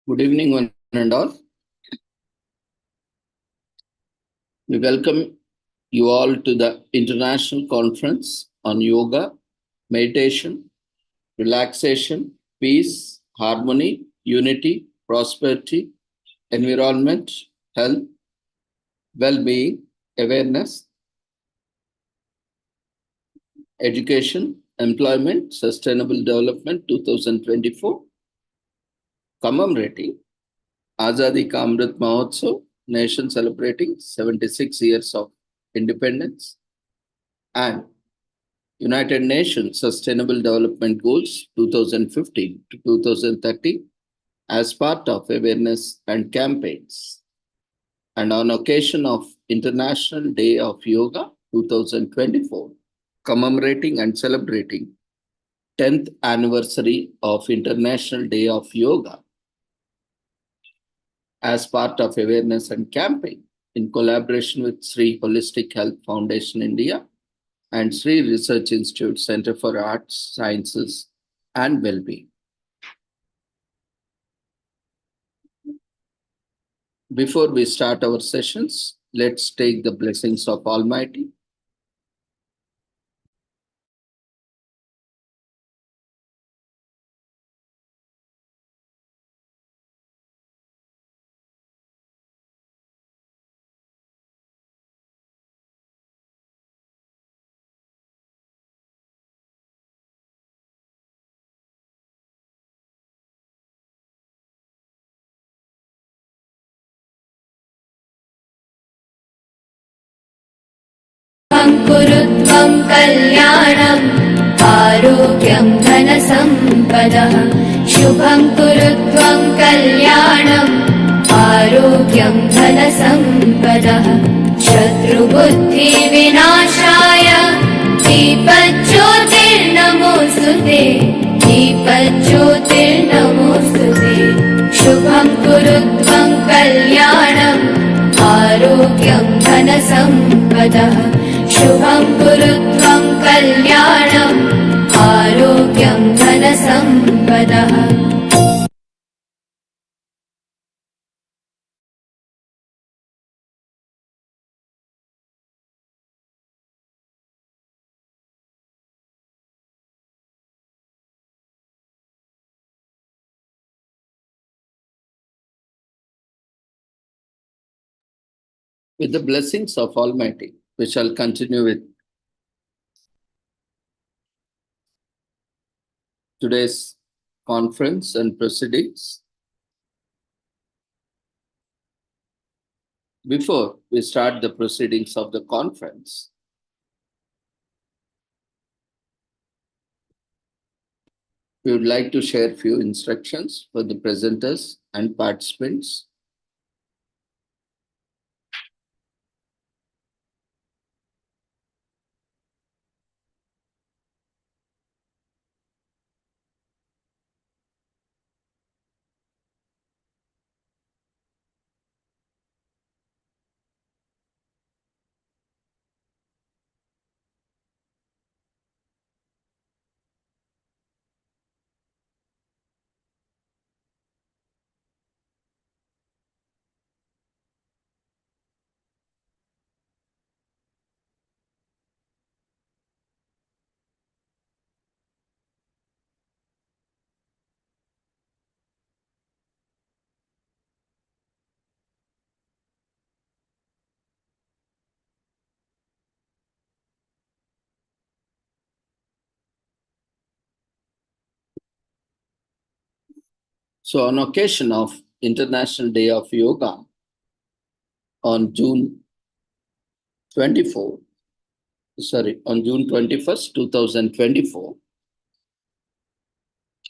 Good evening, one and all. We welcome you all to the International Conference on Yoga, Meditation, Relaxation, Peace, Harmony, Unity, Prosperity, Environment, Health, Well-being, Awareness, Education, Employment, Sustainable Development 2024, commemorating Azadi Ka Amrit Mahotsav, nation celebrating 76 years of independence, and United Nations Sustainable Development Goals 2015 to 2030 as part of awareness and campaigns. And on occasion of International Day of Yoga 2024, commemorating and celebrating 10th anniversary of International Day of Yoga as part of awareness and campaign in collaboration with Sri Holistic Health Foundation India and Sri Research Institute Center for Arts, Sciences and Well-being. Before we start our sessions, let's take the blessings of Almighty. कुरुत्वं कल्याणम् आरोग्यं धनसम्पदः शुभं कुरुत्वं कल्याणम् आरोग्यं धनसम्पदः शत्रुबुद्धिविनाशाय दीपज्योतिर्नमोऽस्तुते दीपज्योतिर्नमोऽस्तुते शुभं कुरुत्वं कल्याणम् आरोग्यं धनसम्पदः शुभं कुरुत्वं कल्याणम् आरोग्यं धनसम्पदः With the blessings of Almighty, we shall continue with today's conference and proceedings. Before we start the proceedings of the conference, we would like to share a few instructions for the presenters and participants. So on occasion of International Day of Yoga on June 21st, 2024,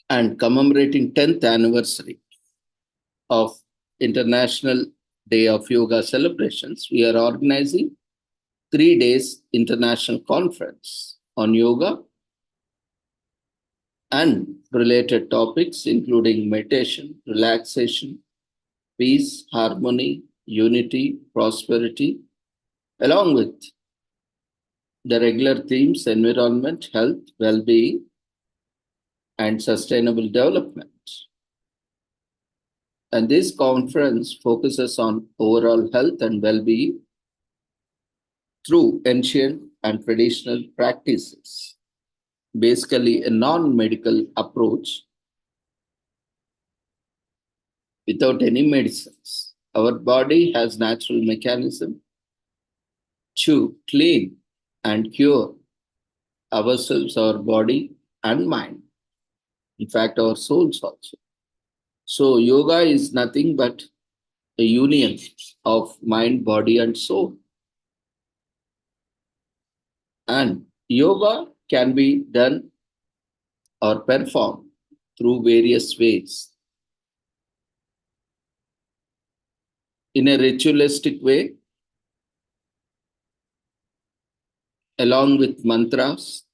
and commemorating 10th anniversary of International Day of Yoga celebrations, we are organizing 3 days international conference on yoga and related topics, including meditation, relaxation, peace, harmony, unity, prosperity, along with the regular themes, environment, health, well-being, and sustainable development. And this conference focuses on overall health and well-being through ancient and traditional practices, basically a non-medical approach without any medicines. Our body has natural mechanism to clean and cure ourselves, our body and mind. In fact, our souls also. So yoga is nothing but a union of mind, body, and soul. And yoga can be done or performed through various ways. In a ritualistic way, along with mantras,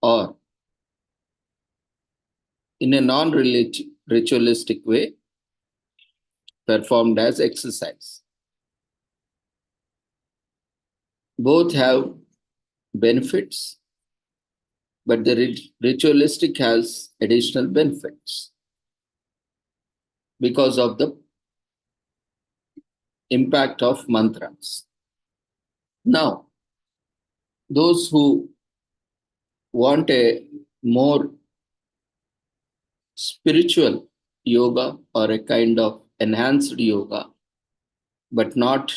or in a non-ritualistic way, performed as exercise. Both have benefits, but the ritualistic has additional benefits because of the impact of mantras. Now, those who want a more spiritual yoga or a kind of enhanced yoga, but not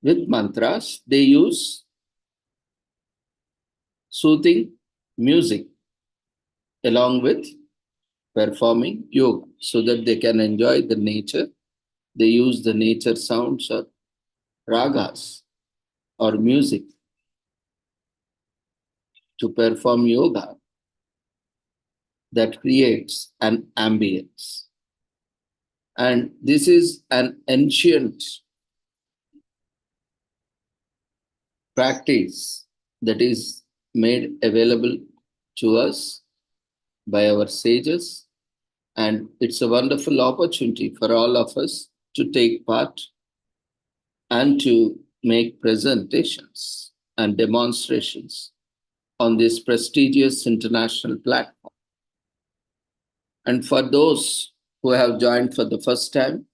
with mantras, they use soothing music along with performing yoga so that they can enjoy the nature. They use the nature sounds or ragas or music to perform yoga that creates an ambience. And this is an ancient practice that is made available to us by our sages. And it's a wonderful opportunity for all of us to take part and to make presentations and demonstrations on this prestigious international platform. And for those who have joined for the first time,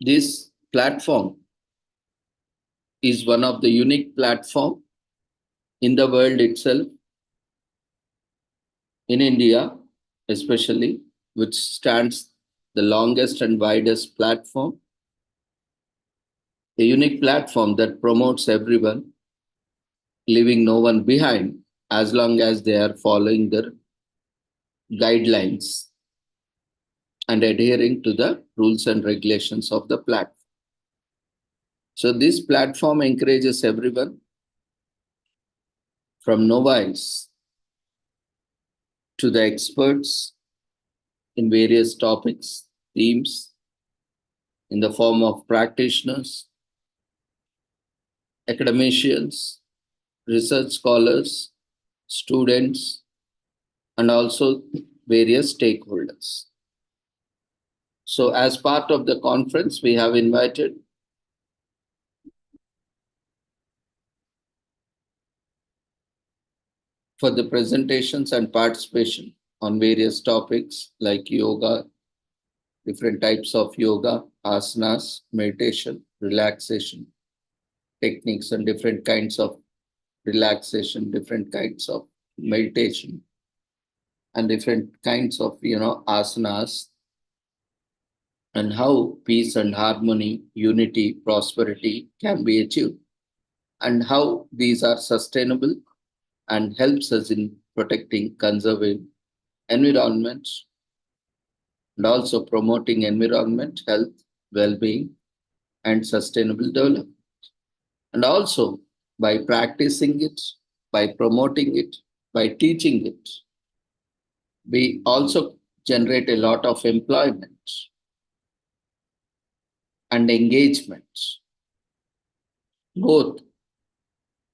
this platform is one of the unique platforms in the world itself, in India especially, which stands the longest and widest platform, a unique platform that promotes everyone, leaving no one behind as long as they are following their guidelines and adhering to the rules and regulations of the platform. So this platform encourages everyone from novice to the experts in various topics, themes, in the form of practitioners, academicians, research scholars, students, and also various stakeholders. So as part of the conference, we have invited for the presentations and participation on various topics like yoga, different types of yoga, asanas, meditation, relaxation techniques, and different kinds of relaxation, different kinds of meditation, and different kinds of asanas, and how peace and harmony, unity, prosperity can be achieved, and how these are sustainable and helps us in protecting, conserving environments, and also promoting environment, health, well-being, and sustainable development. And also by practicing it, by promoting it, by teaching it, we also generate a lot of employment and engagement, both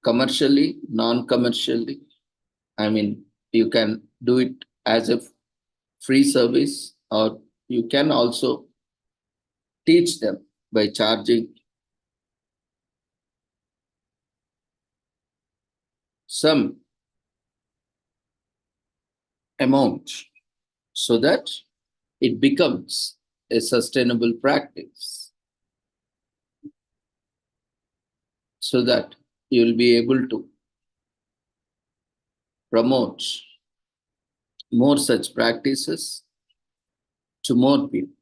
commercially, non-commercially. I mean, you can do it as a free service, or you can also teach them by charging some amount so that it becomes a sustainable practice, so that you will be able to promote more such practices to more people.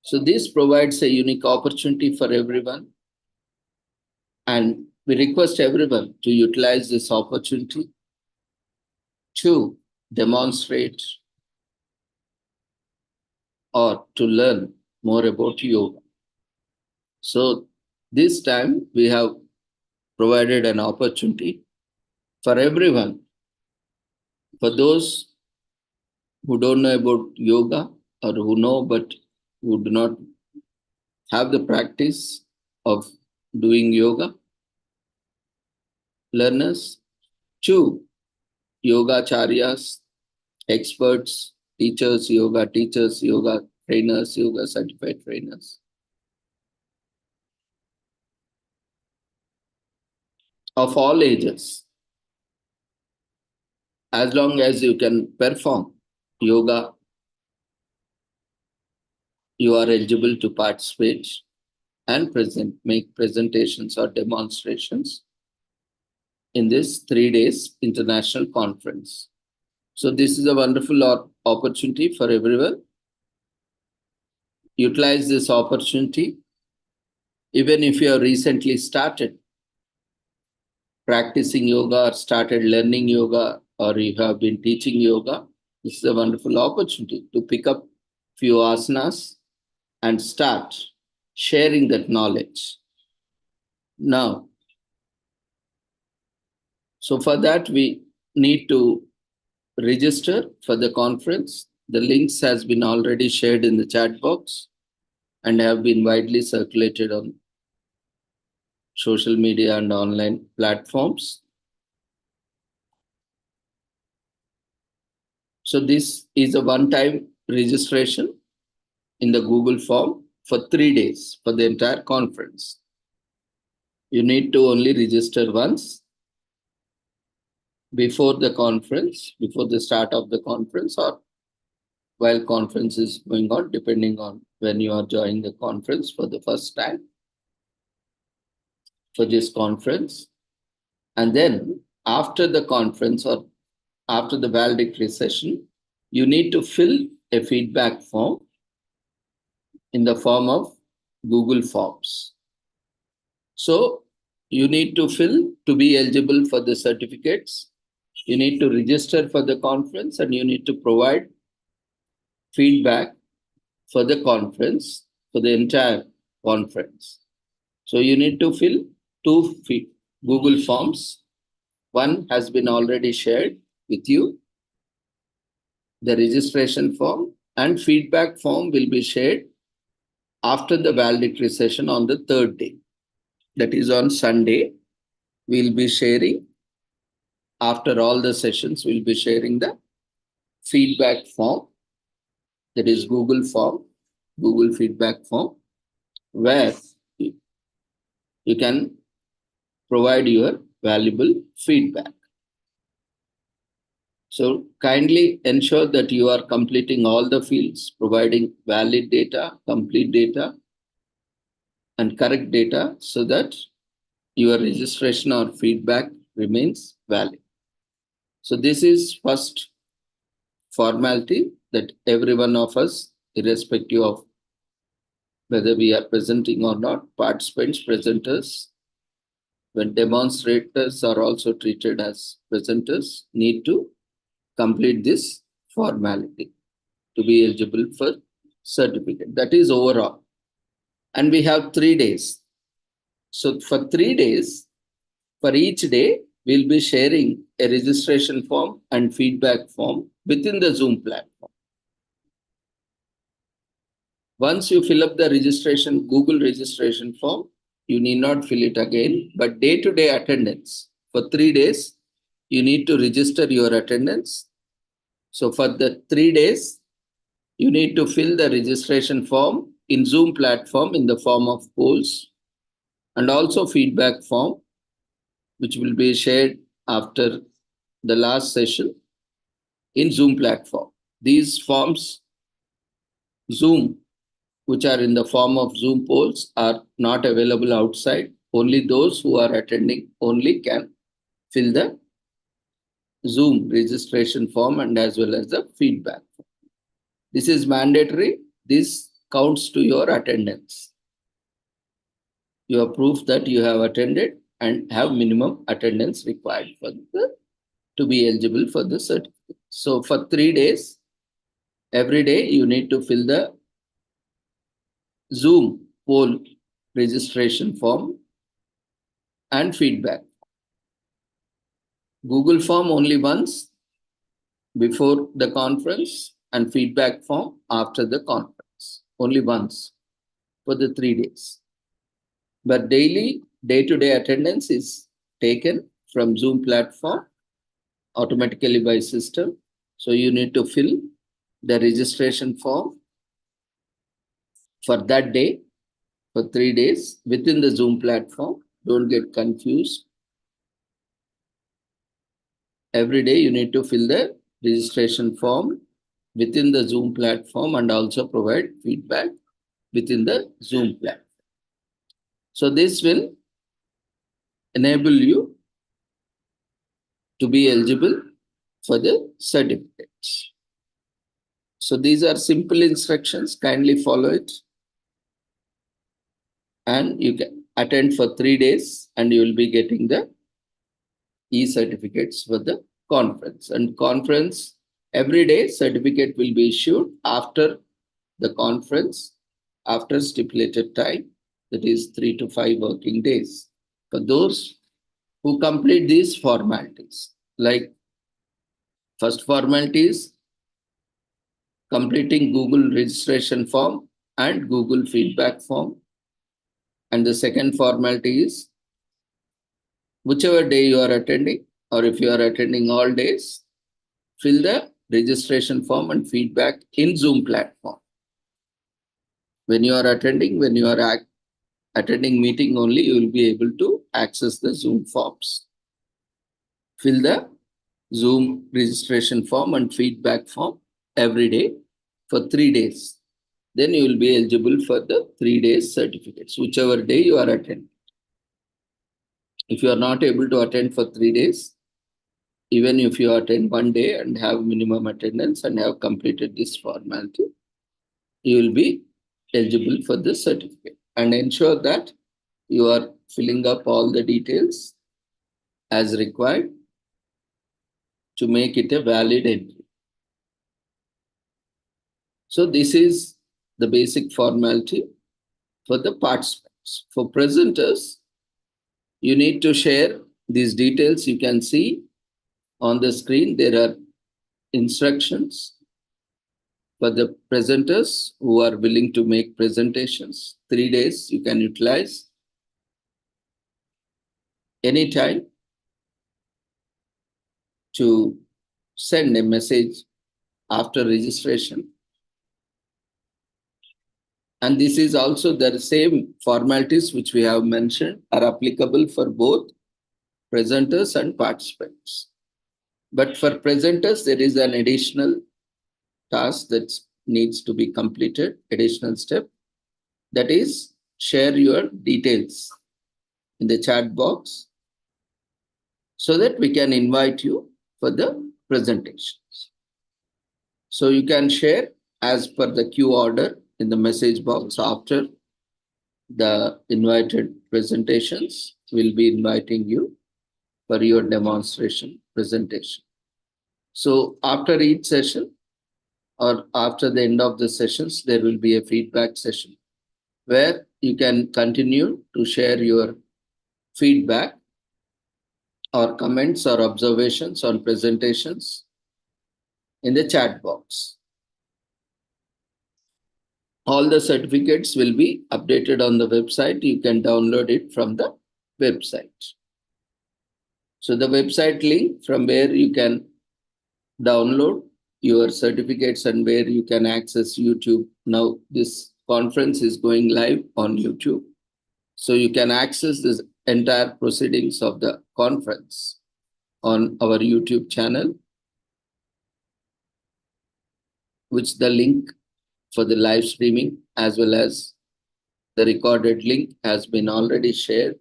So this provides a unique opportunity for everyone, and we request everyone to utilize this opportunity to demonstrate or to learn more about yoga. So this time we have provided an opportunity for everyone, for those who don't know about yoga or who know but who do not have the practice of doing yoga, learners, to yogacharyas, experts, teachers, yoga trainers, yoga certified trainers of all ages. As long as you can perform yoga, you are eligible to participate and make presentations or demonstrations in this 3 days international conference. So this is a wonderful opportunity for everyone. Utilize this opportunity. Even if you have recently started practicing yoga or started learning yoga, or you have been teaching yoga, this is a wonderful opportunity to pick up few asanas and start sharing that knowledge. Now, so for that, we need to register for the conference. The links has been already shared in the chat box and have been widely circulated on social media and online platforms. So this is a one-time registration in the Google form for 3 days for the entire conference. You need to only register once before the conference, before the start of the conference, or while conference is going on, depending on when you are joining the conference for the first time for this conference. And then after the conference or after the valedictory session, you need to fill a feedback form in the form of Google Forms. So you need to fill to be eligible for the certificates. You need to register for the conference and you need to provide feedback for the conference, for the entire conference. So you need to fill 2 Google Forms. One has been already shared with you. The registration form and feedback form will be shared after the valedictory session on the 3rd day. That is on Sunday. We'll be sharing, after all the sessions, we'll be sharing the feedback form. That is Google form, Google feedback form, where you can provide your valuable feedback. So kindly ensure that you are completing all the fields, providing valid data, complete data, and correct data so that your registration or feedback remains valid. So this is first formality that every one of us, irrespective of whether we are presenting or not, participants, presenters, when demonstrators are also treated as presenters, need to complete this formality to be eligible for certificate. That is overall. And we have 3 days. So for 3 days, for each day, we'll be sharing a registration form and feedback form within the Zoom platform. Once you fill up the registration, Google registration form, you need not fill it again, but day-to-day attendance for 3 days, you need to register your attendance. So for the 3 days, you need to fill the registration form in Zoom platform in the form of polls and also feedback form, which will be shared after the last session in Zoom platform. These forms, Zoom, which are in the form of Zoom polls, are not available outside. Only those who are attending only can fill the Zoom registration form and as well as the feedback. This is mandatory. This counts to your attendance. Your proof that you have attended and have minimum attendance required to be eligible for the certificate. So for 3 days, every day you need to fill the Zoom poll registration form and feedback. Google form only once before the conference and feedback form after the conference. Only once for the 3 days. But daily, day-to-day attendance is taken from Zoom platform automatically by system. So you need to fill the registration form for that day for 3 days within the Zoom platform. Don't get confused. Every day you need to fill the registration form within the Zoom platform and also provide feedback within the Zoom platform. So this will enable you to be eligible for the certificates. So these are simple instructions. Kindly follow it. And you can attend for 3 days and you will be getting the e-certificates for the conference. And conference, every day certificate will be issued after the conference, after stipulated time, that is 3 to 5 working days. For those who complete these formalities, like first formality is completing Google registration form and Google feedback form. And the second formality is whichever day you are attending, or if you are attending all days, fill the registration form and feedback in Zoom platform. When you are attending, attending meeting only, you will be able to access the Zoom forms. Fill the Zoom registration form and feedback form every day for 3 days. Then you will be eligible for the 3 days certificates, whichever day you are attending. If you are not able to attend for 3 days, even if you attend 1 day and have minimum attendance and have completed this formality, you will be eligible for this certificate. And ensure that you are filling up all the details as required to make it a valid entry. So this is the basic formality for the participants. For presenters, you need to share these details. You can see on the screen, there are instructions for the presenters who are willing to make presentations. 3 days you can utilize anytime to send a message after registration. And this is also the same formalities which we have mentioned are applicable for both presenters and participants. But for presenters, there is an additional task that needs to be completed, additional step, that is share your details in the chat box so that we can invite you for the presentations. So you can share as per the queue order in the message box. After the invited presentations, we'll be inviting you for your demonstration presentation. So after each session or after the end of the sessions, there will be a feedback session where you can continue to share your feedback or comments or observations on presentations in the chat box. All the certificates will be updated on the website. You can download it from the website. So the website link from where you can download your certificates and where you can access YouTube. Now this conference is going live on YouTube. So you can access this entire proceedings of the conference on our YouTube channel. which the link for the live streaming as well as the recorded link has been already shared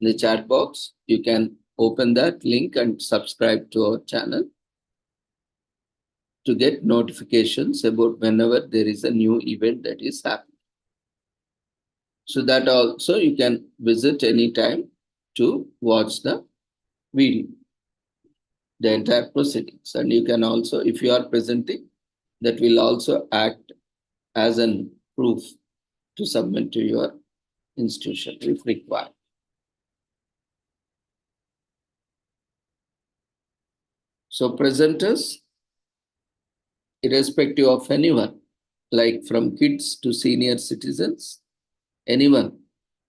in the chat box. You can open that link and subscribe to our channel to get notifications about whenever there is a new event that is happening. So that also you can visit anytime to watch the video, the entire proceedings. And you can also, if you are presenting, that will also act as an proof to submit to your institution if required. So presenters, irrespective of anyone, like from kids to senior citizens, anyone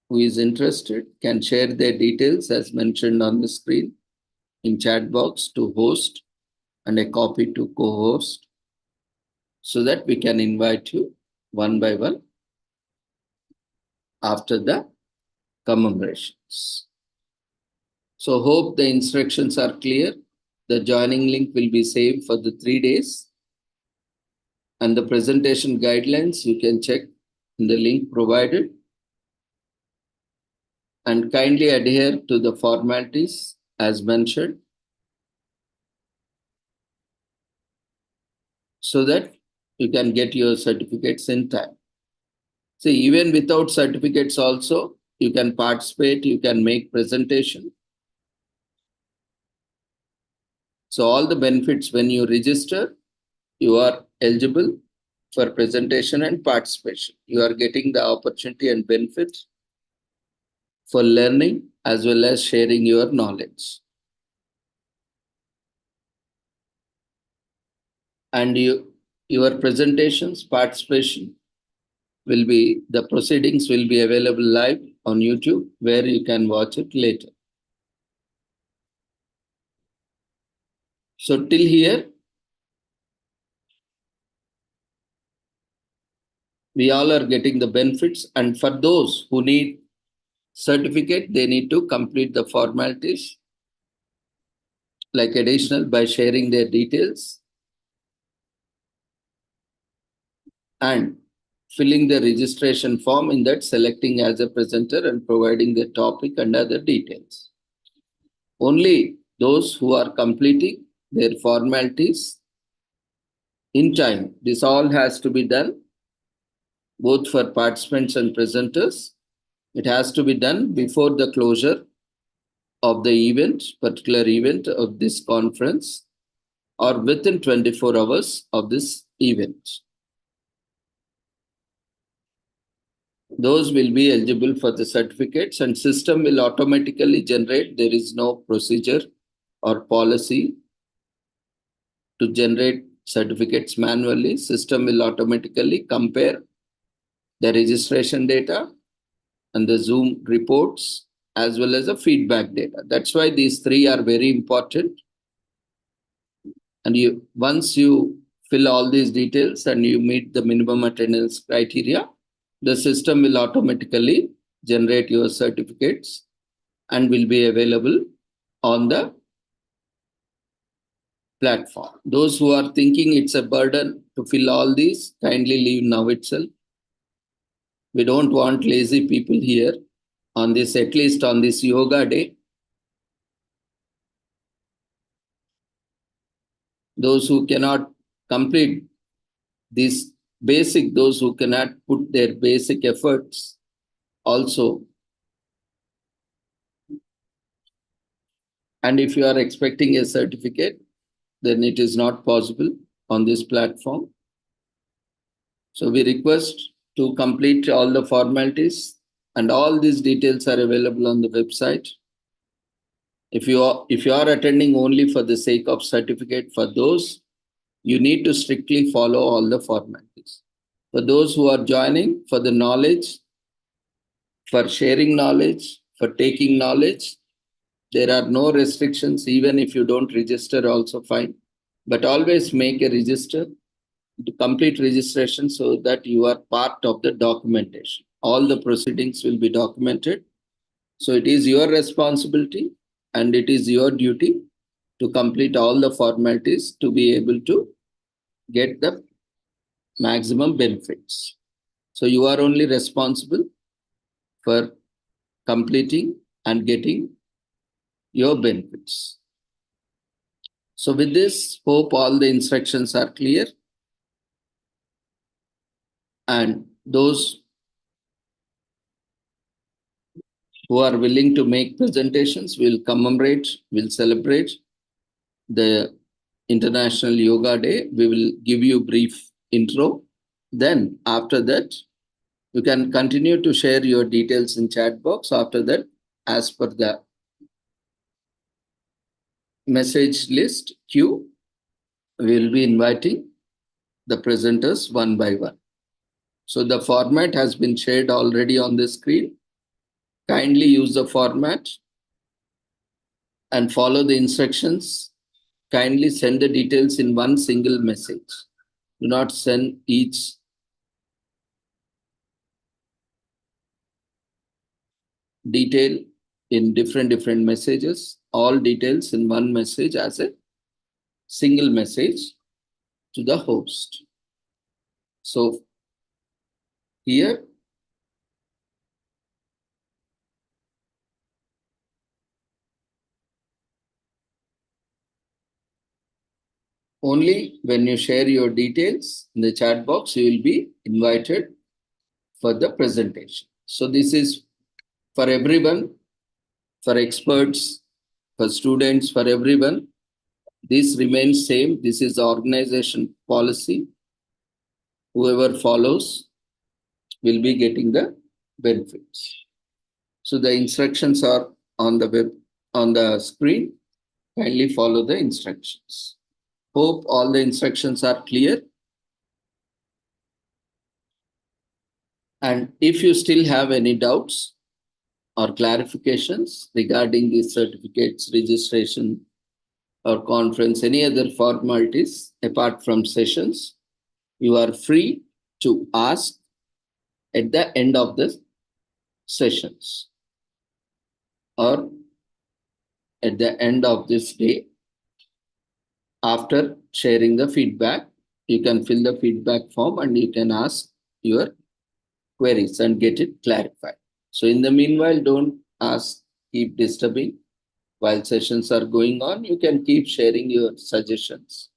who is interested can share their details as mentioned on the screen in chat box to host and a copy to co-host so that we can invite you one by one after the commemorations. So hope the instructions are clear. The joining link will be saved for the 3 days. And the presentation guidelines you can check in the link provided. And kindly adhere to the formalities as mentioned so that you can get your certificates in time. See, even without certificates also, you can participate, you can make presentation. So all the benefits when you register, you are eligible for presentation and participation. You are getting the opportunity and benefit for learning as well as sharing your knowledge. And your presentations, participation will be, the proceedings will be available live on YouTube where you can watch it later. So till here, we all are getting the benefits, and for those who need certificate, they need to complete the formalities like additional by sharing their details and filling the registration form, in that selecting as a presenter and providing the topic and other details. Only those who are completing their formalities in time. This all has to be done both for participants and presenters. It has to be done before the closure of the event, particular event of this conference, or within 24 hours of this event. Those will be eligible for the certificates, and system will automatically generate. There is no procedure or policy to generate certificates manually. System will automatically compare the registration data and the Zoom reports as well as the feedback data. That's why these three are very important. And once you fill all these details and you meet the minimum attendance criteria, the system will automatically generate your certificates and will be available on the platform. Those who are thinking it's a burden to fill all these, kindly leave now itself. We don't want lazy people here on this, at least on this yoga day. Those who cannot complete this basic, those who cannot put their basic efforts also. And if you are expecting a certificate, then it is not possible on this platform. So we request to complete all the formalities, and all these details are available on the website. If you are attending only for the sake of certificate, for those, you need to strictly follow all the formalities. For those who are joining for the knowledge, for sharing knowledge, for taking knowledge, there are no restrictions. Even if you don't register, also fine. But always make a register, to complete registration, so that you are part of the documentation. All the proceedings will be documented. So it is your responsibility and it is your duty to complete all the formalities to be able to get the maximum benefits. So you are only responsible for completing and getting your benefits. So with this, hope all the instructions are clear. And those who are willing to make presentations will commemorate, will celebrate the International Yoga Day. We will give you brief intro. Then after that, you can continue to share your details in chat box. After that, as per the message list queue, we will be inviting the presenters one by one. So the format has been shared already on the screen. Kindly use the format and follow the instructions. Kindly send the details in one single message. Do not send each detail in different messages, all details in one message as a single message to the host. So here, only when you share your details in the chat box, you will be invited for the presentation. So this is for everyone, for experts, for students, for everyone. This remains same. This is the organization policy. Whoever follows will be getting the benefits. So the instructions are on the screen. Kindly follow the instructions. Hope all the instructions are clear. And if you still have any doubts or clarifications regarding these certificates, registration, or conference, any other formalities apart from sessions, you are free to ask at the end of the sessions or at the end of this day. After sharing the feedback, you can fill the feedback form and you can ask your queries and get it clarified. So in the meanwhile, don't ask, keep disturbing. While sessions are going on, you can keep sharing your suggestions,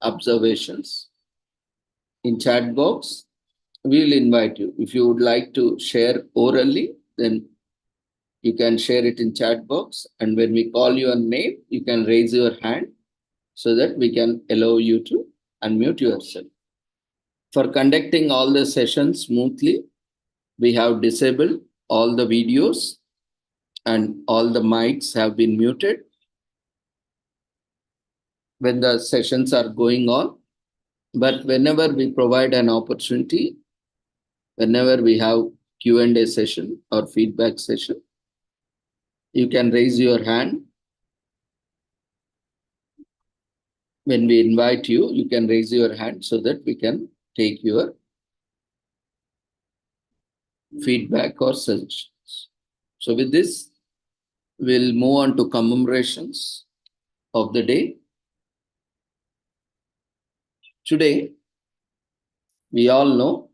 observations. In chat box, we will invite you. If you would like to share orally, then you can share it in chat box. And when we call your name, you can raise your hand so that we can allow you to unmute yourself. For conducting all the sessions smoothly, we have disabled all the videos and all the mics have been muted when the sessions are going on. But whenever we provide an opportunity, whenever we have Q&A session or feedback session, you can raise your hand. When we invite you, you can raise your hand so that we can take your feedback or suggestions. So with this, we'll move on to commemorations of the day. Today, we all know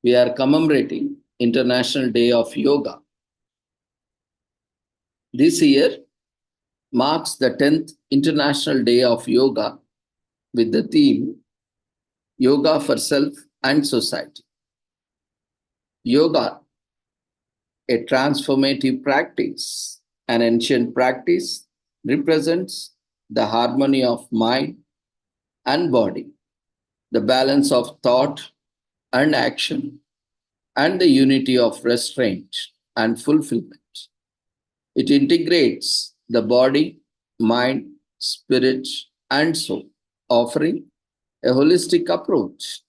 we are commemorating International Day of Yoga. This year marks the 10th International Day of Yoga with the theme Yoga for Self and Society. Yoga, a transformative practice, an ancient practice, represents the harmony of mind and body, the balance of thought and action, and the unity of restraint and fulfillment. It integrates the body, mind, spirit, and soul, offering a holistic approach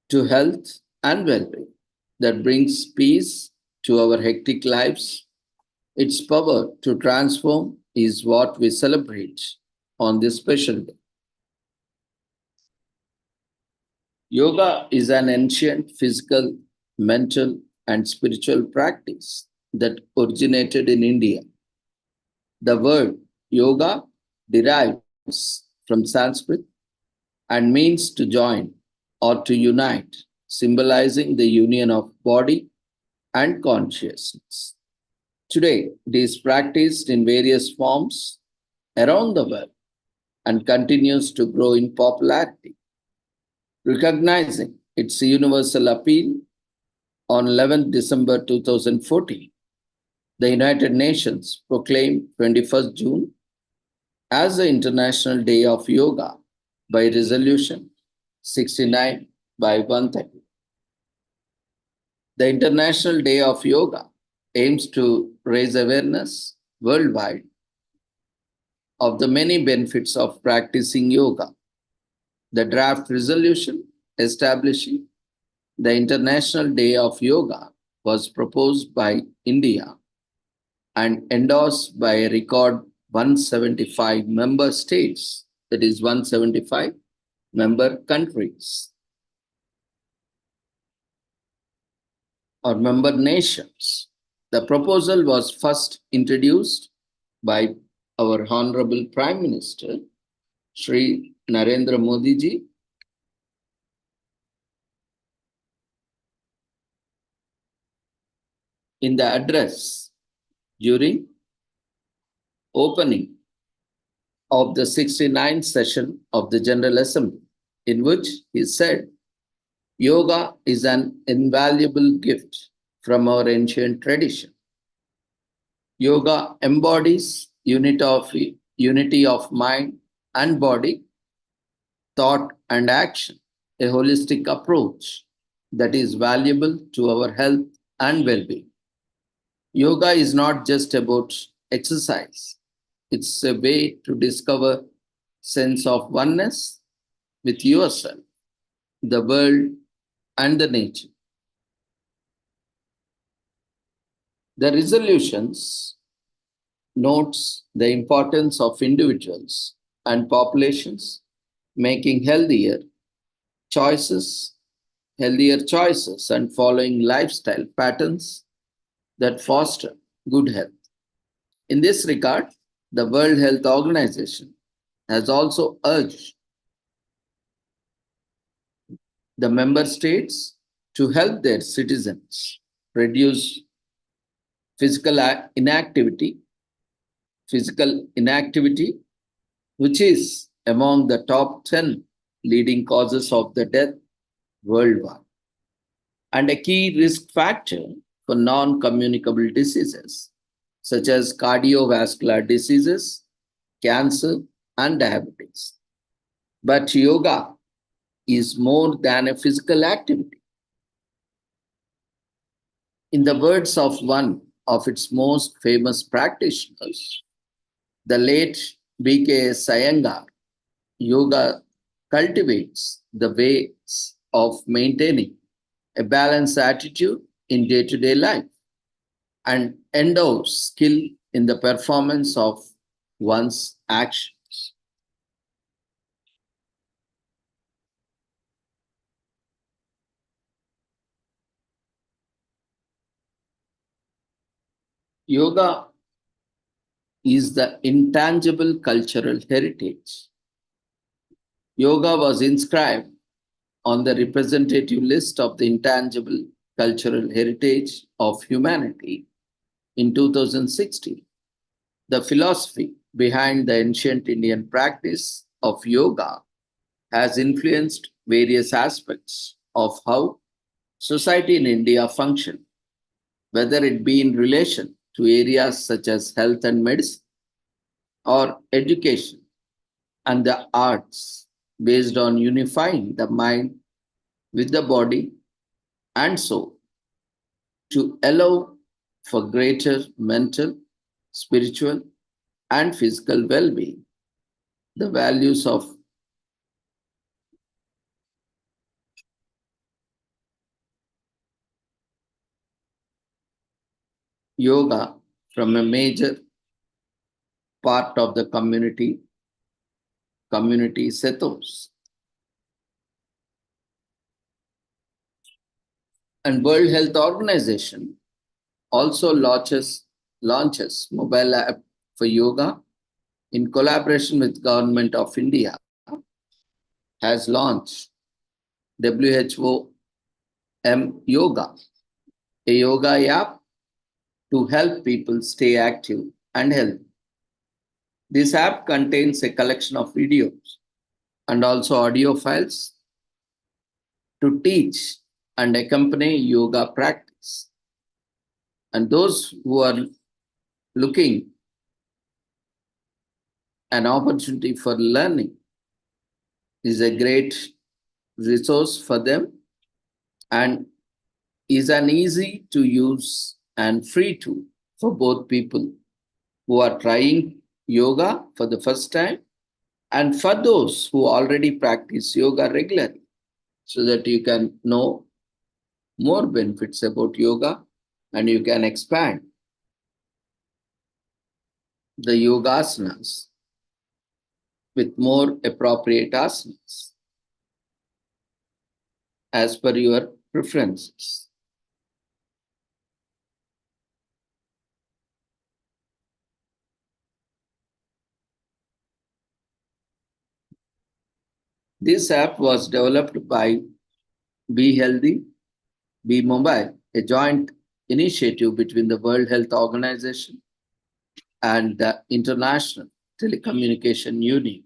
to health and well-being that brings peace to our hectic lives. Its power to transform is what we celebrate on this special day. Yoga is an ancient physical, mental, and spiritual practice that originated in India. The word yoga derives from Sanskrit and means to join or to unite, symbolizing the union of body and consciousness. Today, it is practiced in various forms around the world and continues to grow in popularity. Recognizing its universal appeal, on 11th December 2014, the United Nations proclaimed 21st June as the International Day of Yoga by Resolution 69 by 130. The International Day of Yoga aims to raise awareness worldwide of the many benefits of practicing yoga. The draft resolution establishing the International Day of Yoga was proposed by India and endorsed by a record 175 member states, that is 175 member countries or member nations. The proposal was first introduced by our Honorable Prime Minister, Shri Narendra Modi ji, in the address during opening of the 69th session of the General Assembly, in which he said, yoga is an invaluable gift from our ancient tradition. Yoga embodies unity of mind and body, thought and action, a holistic approach that is valuable to our health and well-being. Yoga is not just about exercise. It's a way to discover sense of oneness with yourself, the world, and the nature. The resolutions notes the importance of individuals and populations making healthier choices and following lifestyle patterns that foster good health. In this regard, the World Health Organization has also urged the member states to help their citizens reduce physical inactivity, which is among the top 10 leading causes of the death worldwide, and a key risk factor for non-communicable diseases such as cardiovascular diseases, cancer, and diabetes. But yoga is more than a physical activity. In the words of one of its most famous practitioners, the late B.K.S. Iyengar, yoga cultivates the ways of maintaining a balanced attitude in day-to-day life and endows skill in the performance of one's actions. Yoga is the intangible cultural heritage. Yoga was inscribed on the representative list of the intangible cultural heritage of humanity in 2016. The philosophy behind the ancient Indian practice of yoga has influenced various aspects of how society in India functions, whether it be in relation to areas such as health and medicine or education and the arts, based on unifying the mind with the body and soul to allow for greater mental, spiritual, and physical well-being. The values of yoga from a major part of the community ethos. And World Health Organization also launches mobile app for yoga in collaboration with Government of India has launched WHO Yoga, a yoga app to help people stay active and healthy. This app contains a collection of videos and also audio files to teach and accompany yoga practice. And those who are looking an opportunity for learning is a great resource for them and is an easy to use and free tool for both people who are trying yoga for the first time and for those who already practice yoga regularly, so that you can know more benefits about yoga and you can expand the yogasanas with more appropriate asanas as per your preferences. This app was developed by Be Healthy, Be Mobile, a joint initiative between the World Health Organization and the International Telecommunication Union.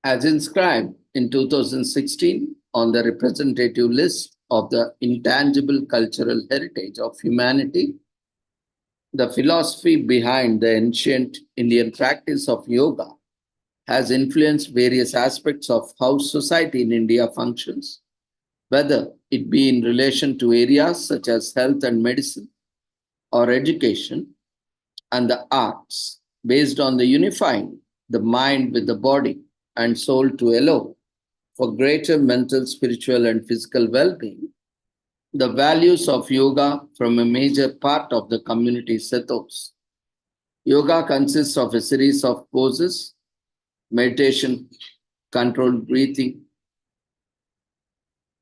As inscribed in 2016 on the representative list of the intangible cultural heritage of humanity, the philosophy behind the ancient Indian practice of yoga has influenced various aspects of how society in India functions, whether it be in relation to areas such as health and medicine or education and the arts, based on the unifying the mind with the body and soul to allow for greater mental, spiritual, and physical well being. The values of yoga from a major part of the community ethos. Yoga consists of a series of poses, meditation, controlled breathing,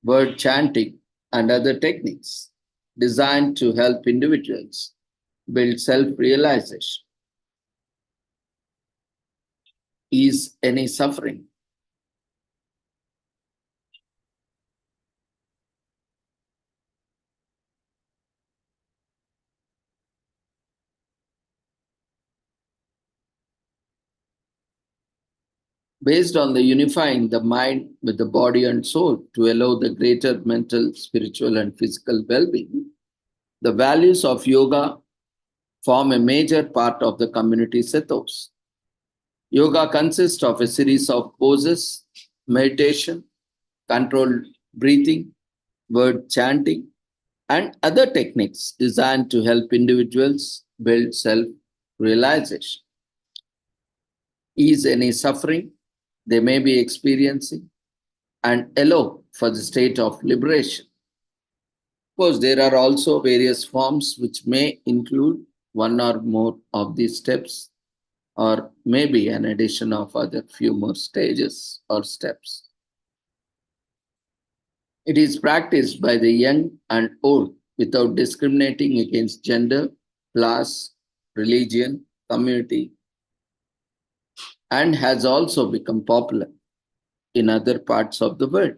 word chanting, and other techniques designed to help individuals build self realization, ease any suffering. Based on the unifying the mind with the body and soul to allow the greater mental, spiritual, and physical well being, the values of yoga form a major part of the community ethos. Yoga consists of a series of poses, meditation, controlled breathing, word chanting, and other techniques designed to help individuals build self realization, ease any suffering they may be experiencing, and allow for the state of liberation. Of course, there are also various forms which may include one or more of these steps, or maybe an addition of other few more stages or steps. It is practiced by the young and old without discriminating against gender, class, religion, community, and has also become popular in other parts of the world.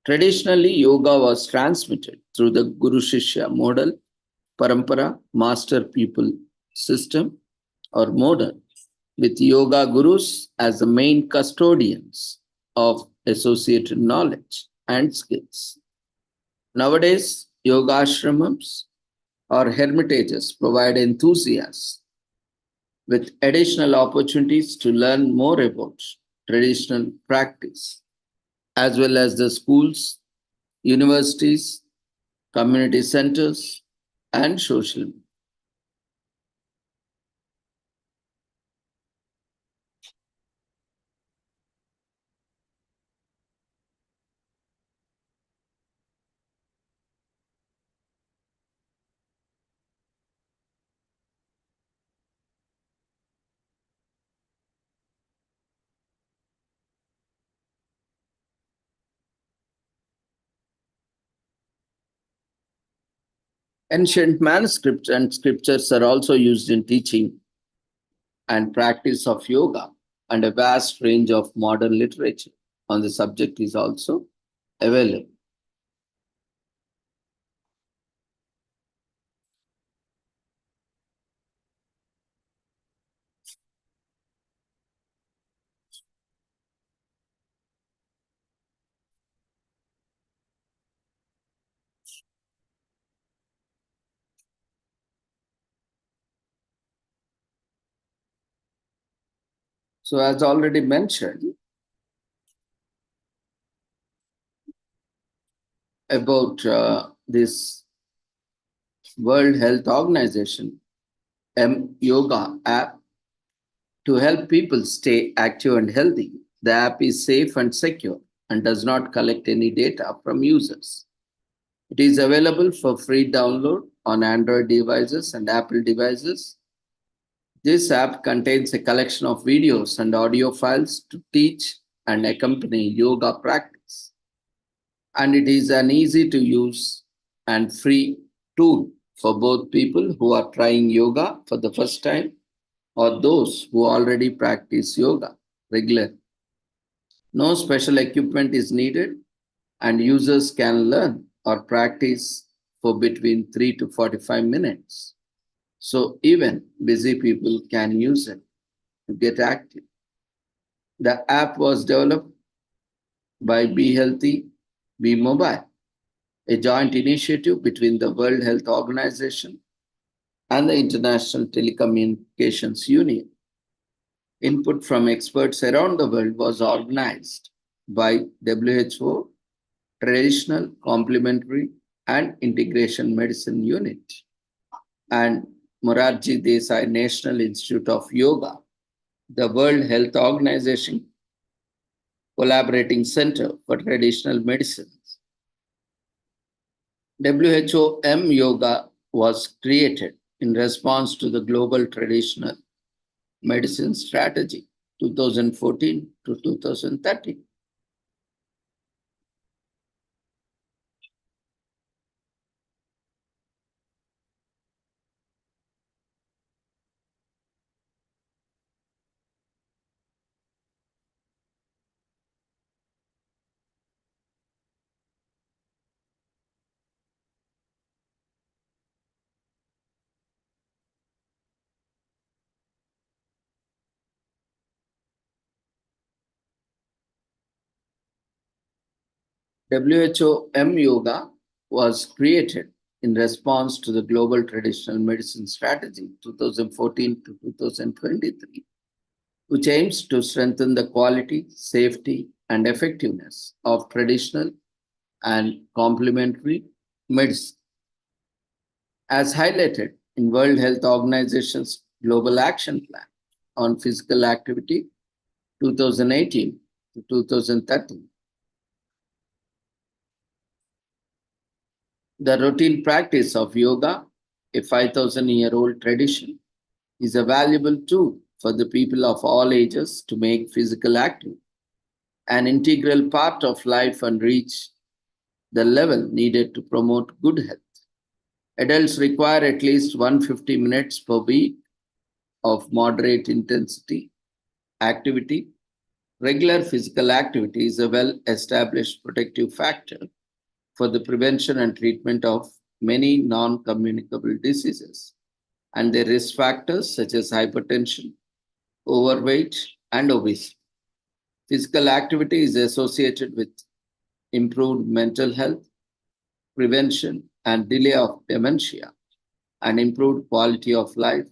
Traditionally, yoga was transmitted through the Guru Shishya model, Parampara, master pupil system, or model, with yoga gurus as the main custodians of associated knowledge and skills. Nowadays, yoga ashramams or hermitages provide enthusiasts with additional opportunities to learn more about traditional practice, as well as the schools, universities, community centers, and social media. Ancient manuscripts and scriptures are also used in teaching and practice of yoga, and a vast range of modern literature on the subject is also available. So, as already mentioned about this World Health Organization Yoga app to help people stay active and healthy. The app is safe and secure and does not collect any data from users. It is available for free download on Android devices and Apple devices. This app contains a collection of videos and audio files to teach and accompany yoga practice. And it is an easy to use and free tool for both people who are trying yoga for the first time or those who already practice yoga regularly. No special equipment is needed, and users can learn or practice for between 3 to 45 minutes. So even busy people can use it to get active. The app was developed by Be Healthy, Be Mobile, a joint initiative between the World Health Organization and the International Telecommunications Union. Input from experts around the world was organized by WHO Traditional, Complementary, and Integration Medicine Unit and Morarji Desai National Institute of Yoga, the World Health Organization Collaborating Center for Traditional Medicines. WHO Yoga was created in response to the Global Traditional Medicine Strategy 2014 to 2030. WHO Yoga was created in response to the Global Traditional Medicine Strategy 2014 to 2023, which aims to strengthen the quality, safety, and effectiveness of traditional and complementary medicine. As highlighted in World Health Organization's Global Action Plan on Physical Activity 2018 to 2030, the routine practice of yoga, a 5,000-year-old tradition, is a valuable tool for the people of all ages to make physical activity an integral part of life and reach the level needed to promote good health. Adults require at least 150 minutes per week of moderate intensity activity. Regular physical activity is a well established protective factor for the prevention and treatment of many non communicable diseases and their risk factors such as hypertension, overweight, and obesity. Physical activity is associated with improved mental health, prevention and delay of dementia, and improved quality of life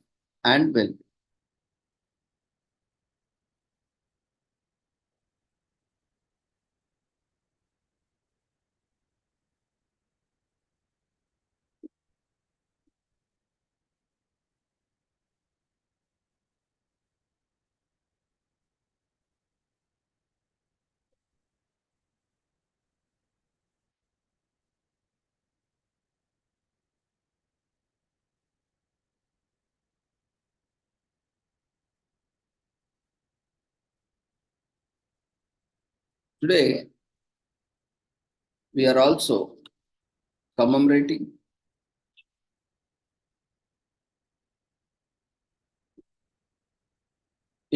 and well-being. Today, we are also commemorating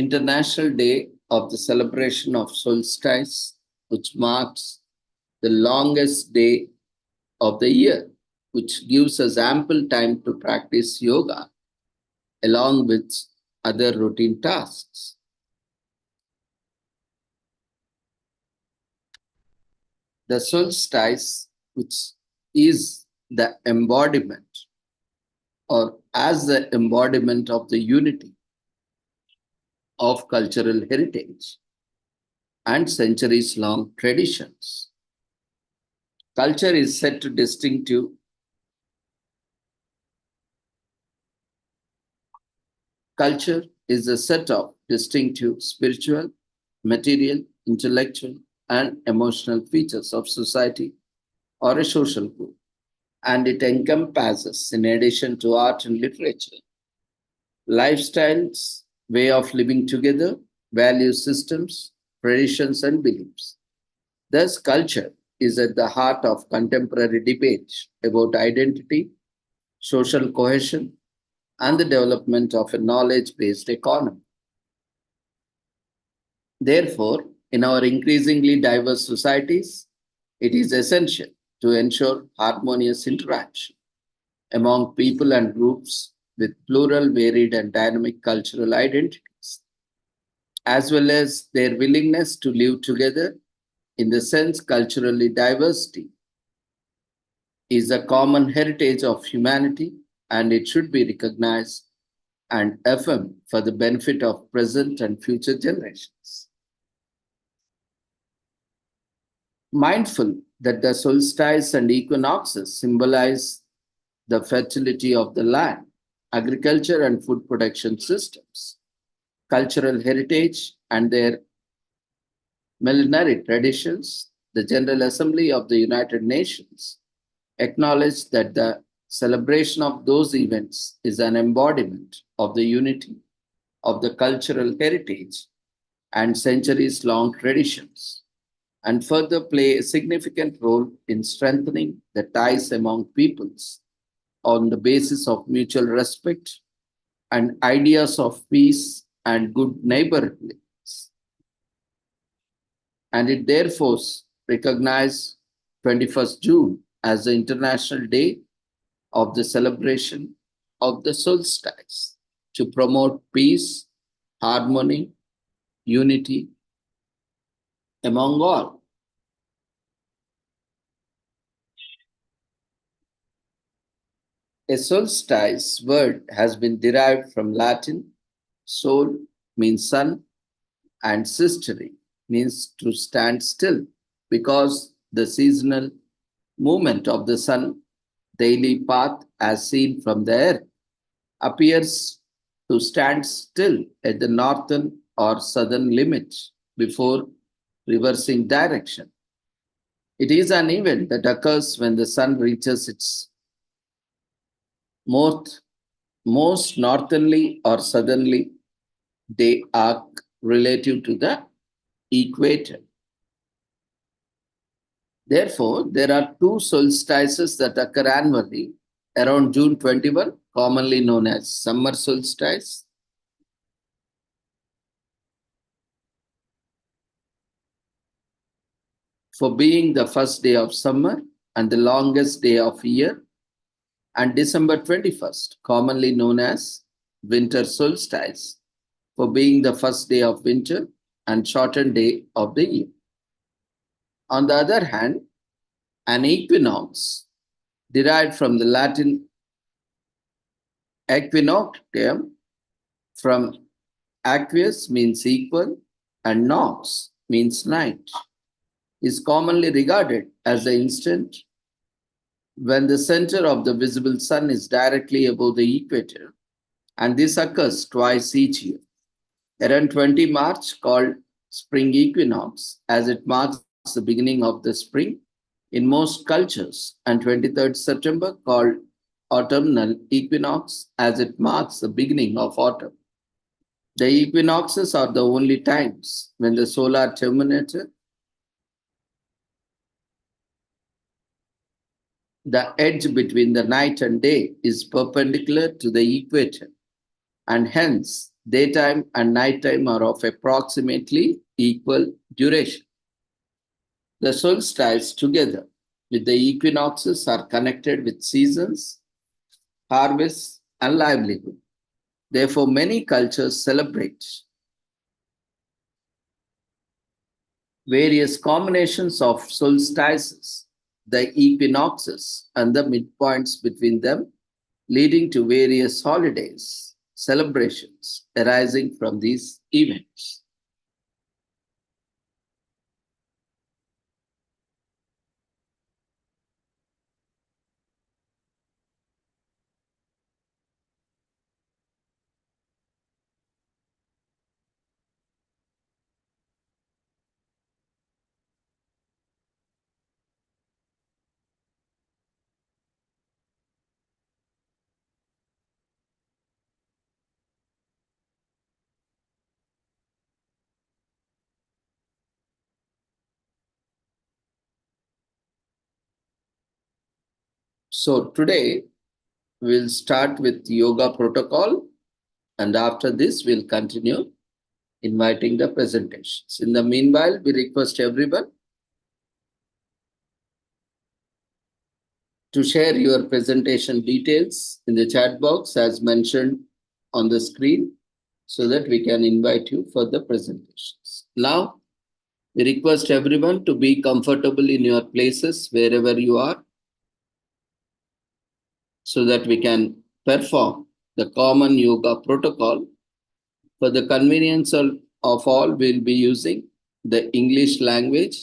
International Day of the celebration of solstice, which marks the longest day of the year, which gives us ample time to practice yoga along with other routine tasks. The solstice, which is the embodiment or as the embodiment of the unity of cultural heritage and centuries long traditions. Culture is set to distinctive Culture is a set of distinctive spiritual, material, intellectual, and emotional features of society or a social group, and it encompasses, in addition to art and literature, lifestyles, way of living together, value systems, traditions, and beliefs. Thus, culture is at the heart of contemporary debate about identity, social cohesion, and the development of a knowledge based economy. Therefore, in our increasingly diverse societies, it is essential to ensure harmonious interaction among people and groups with plural, varied, and dynamic cultural identities, as well as their willingness to live together in the sense culturally diversity is a common heritage of humanity and it should be recognized and affirmed for the benefit of present and future generations. Mindful that the solstice and equinoxes symbolize the fertility of the land, agriculture and food production systems, cultural heritage, and their millenary traditions, the General Assembly of the United Nations acknowledged that the celebration of those events is an embodiment of the unity of the cultural heritage and centuries long traditions, and further play a significant role in strengthening the ties among peoples on the basis of mutual respect and ideas of peace and good neighborliness. And it therefore recognized 21st June as the International Day of the celebration of the solstice to promote peace, harmony, unity among all. A solstice word has been derived from Latin. Sol means sun and sistere means to stand still because the seasonal movement of the sun daily path as seen from the earth appears to stand still at the northern or southern limit before reversing direction. It is an event that occurs when the sun reaches its most, most northerly or southerly day arc relative to the equator. Therefore, there are two solstices that occur annually around June 21, commonly known as summer solstice, for being the first day of summer and the longest day of year, and December 21st, commonly known as winter solstice, for being the first day of winter and shortened day of the year. On the other hand, an equinox, derived from the Latin equinoctium, from aqueous means equal and nox means night, is commonly regarded as the instant when the center of the visible sun is directly above the equator, and this occurs twice each year. Around 20 March, called spring equinox, as it marks the beginning of the spring in most cultures, and 23rd September, called autumnal equinox, as it marks the beginning of autumn. The equinoxes are the only times when the solar terminator, the edge between the night and day, is perpendicular to the equator, and hence Daytime and nighttime are of approximately equal duration. The solstices, together with the equinoxes, are connected with seasons, harvests, and livelihood. Therefore, many cultures celebrate various combinations of solstices, the equinoxes, and the midpoints between them, leading to various holidays, celebrations arising from these events. So today we'll start with yoga protocol, and after this we'll continue inviting the presentations. In the meanwhile, we request everyone to share your presentation details in the chat box as mentioned on the screen so that we can invite you for the presentations. Now, we request everyone to be comfortable in your places wherever you are so that we can perform the common yoga protocol. For the convenience of all, we'll be using the English language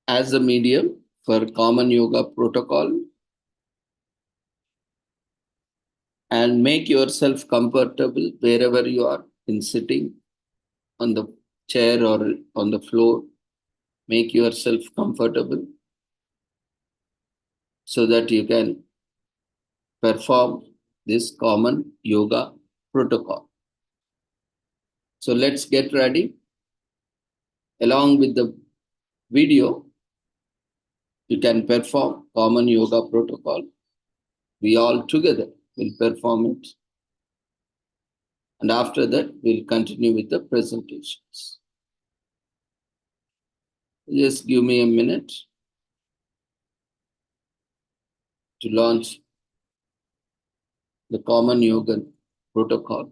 as a medium for common yoga protocol, and make yourself comfortable wherever you are, in sitting on the chair or on the floor. Make yourself comfortable so that you can perform this common yoga protocol. So let's get ready. Along with the video, you can perform common yoga protocol. We all together will perform it. And after that, we'll continue with the presentations. Just give me a minute to launch the common yoga protocol.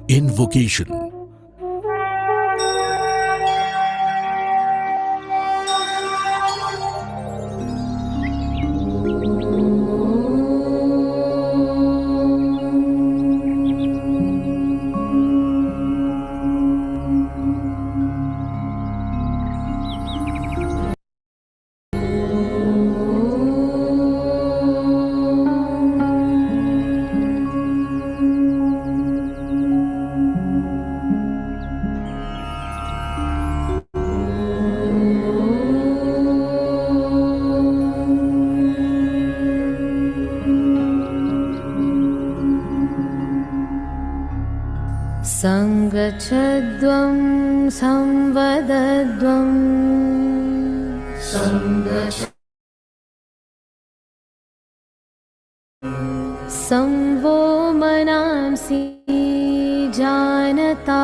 Invocation. सङ्गच्छध्वं संवदध्वं संवो मनांसि जानता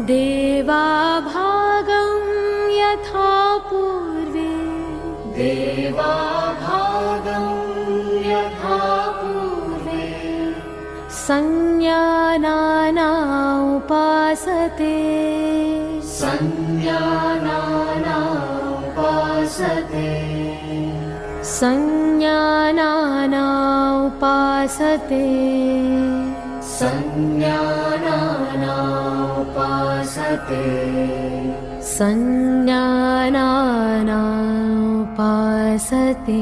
देवाभागं यथा पूर्वे संज्ञानाना उपासते संज्ञानाना उपासते संज्ञानाना उपासते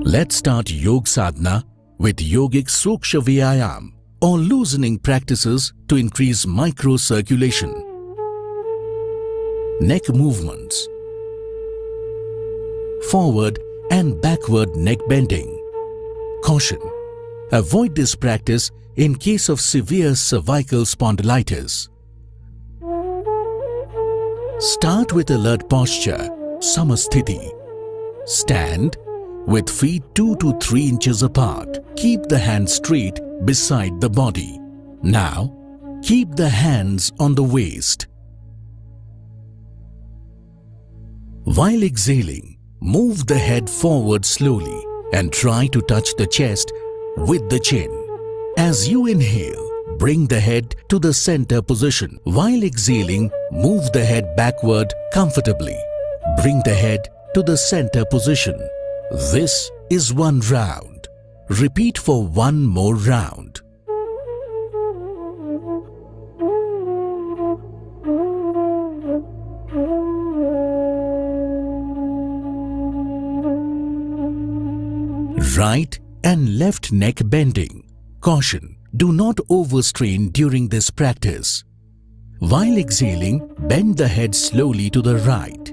Let's start Yog Sadhana with Yogic Suksha Vyayam or loosening practices to increase microcirculation. Neck movements. Forward and backward neck bending. Caution: avoid this practice in case of severe cervical spondylitis. Start with alert posture, Samasthiti. Stand with feet 2 to 3 inches apart. Keep the hands straight beside the body. Now, keep the hands on the waist. While exhaling, move the head forward slowly and try to touch the chest with the chin. As you inhale, bring the head to the center position. While exhaling, move the head backward comfortably. Bring the head to the center position. This is 1 round. Repeat for 1 more round. Right and left neck bending. Caution: do not overstrain during this practice. While exhaling, bend the head slowly to the right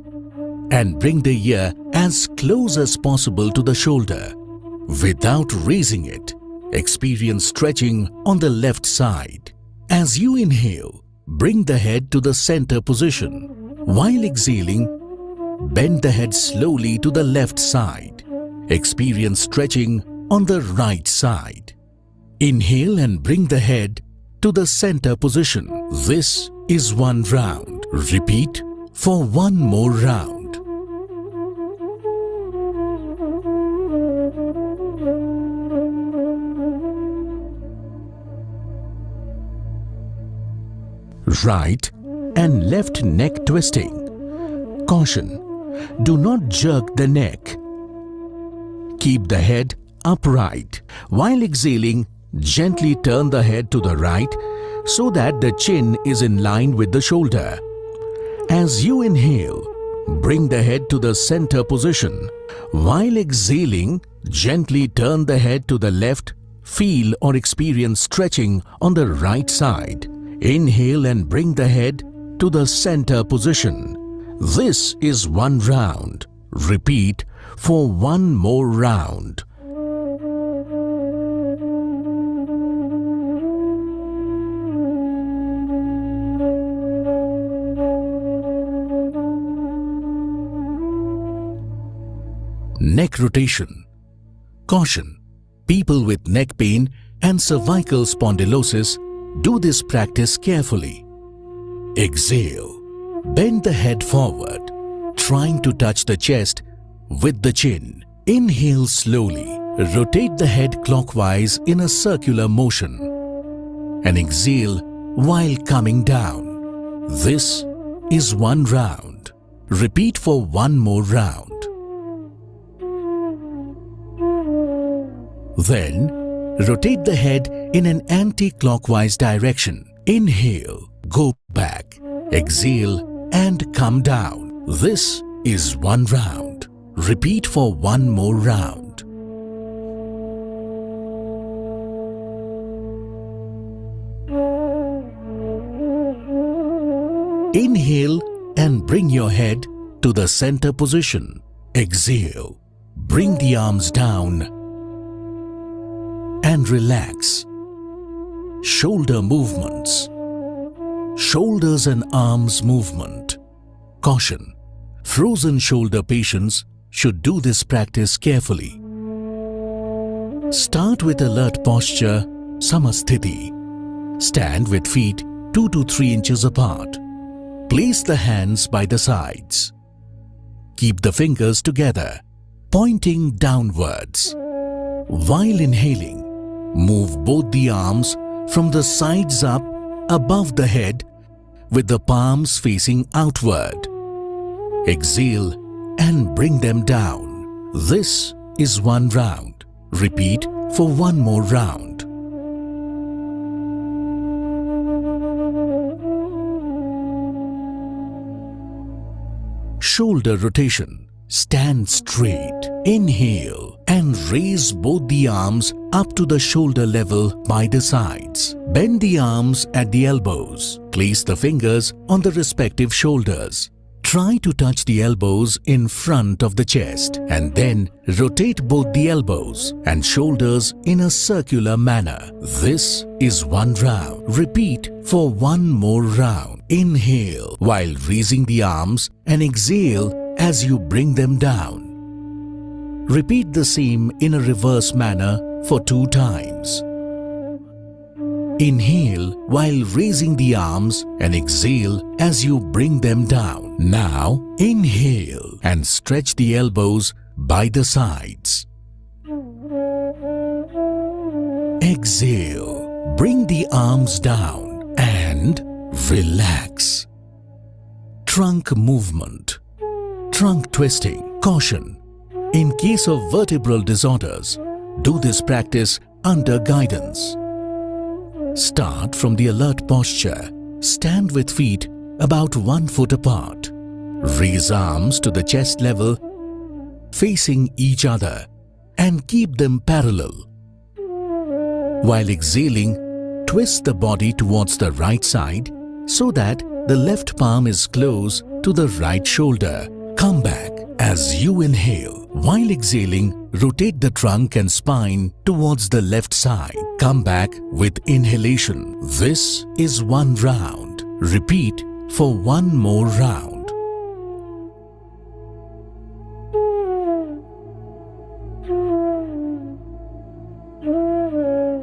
and bring the ear as close as possible to the shoulder. Without raising it, experience stretching on the left side. As you inhale, bring the head to the center position. While exhaling, bend the head slowly to the left side. Experience stretching on the right side. Inhale and bring the head to the center position. This is 1 round. Repeat for 1 more round. Right and left neck twisting. Caution: do not jerk the neck. Keep the head upright. While exhaling, gently turn the head to the right so that the chin is in line with the shoulder. As you inhale, bring the head to the center position. While exhaling, gently turn the head to the left. Feel or experience stretching on the right side. Inhale and bring the head to the center position. This is 1 round. Repeat for 1 more round. Neck rotation. Caution: People with neck pain and cervical spondylosis, do this practice carefully. Exhale. Bend the head forward, trying to touch the chest with the chin. Inhale slowly. Rotate the head clockwise in a circular motion. And exhale while coming down. This is one round. Repeat for one more round. Then, rotate the head in an anti-clockwise direction. Inhale, go back. Exhale and come down. This is one round. Repeat for one more round. Inhale and bring your head to the center position. Exhale. Bring the arms down and relax. Shoulder movements. Shoulders and arms movement. Caution: frozen shoulder patients should do this practice carefully. Start with alert posture, Samasthiti. Stand with feet 2 to 3 inches apart. Place the hands by the sides. Keep the fingers together, pointing downwards. While inhaling, move both the arms from the sides up above the head with the palms facing outward. Exhale and bring them down. This is one round. Repeat for one more round. Shoulder rotation. Stand straight. Inhale and raise both the arms up to the shoulder level by the sides. Bend the arms at the elbows. Place the fingers on the respective shoulders. Try to touch the elbows in front of the chest and then rotate both the elbows and shoulders in a circular manner. This is one round. Repeat for one more round. Inhale while raising the arms and exhale as you bring them down. Repeat the same in a reverse manner for 2 times. Inhale while raising the arms and exhale as you bring them down. Now, inhale and stretch the elbows by the sides. Exhale, bring the arms down and relax. Trunk movement. Trunk twisting. Caution: in case of vertebral disorders, do this practice under guidance. Start from the alert posture. Stand with feet about 1 foot apart. Raise arms to the chest level, facing each other, and keep them parallel. While exhaling, twist the body towards the right side so that the left palm is close to the right shoulder. Come back as you inhale. While exhaling, rotate the trunk and spine towards the left side. Come back with inhalation. This is one round. Repeat for one more round.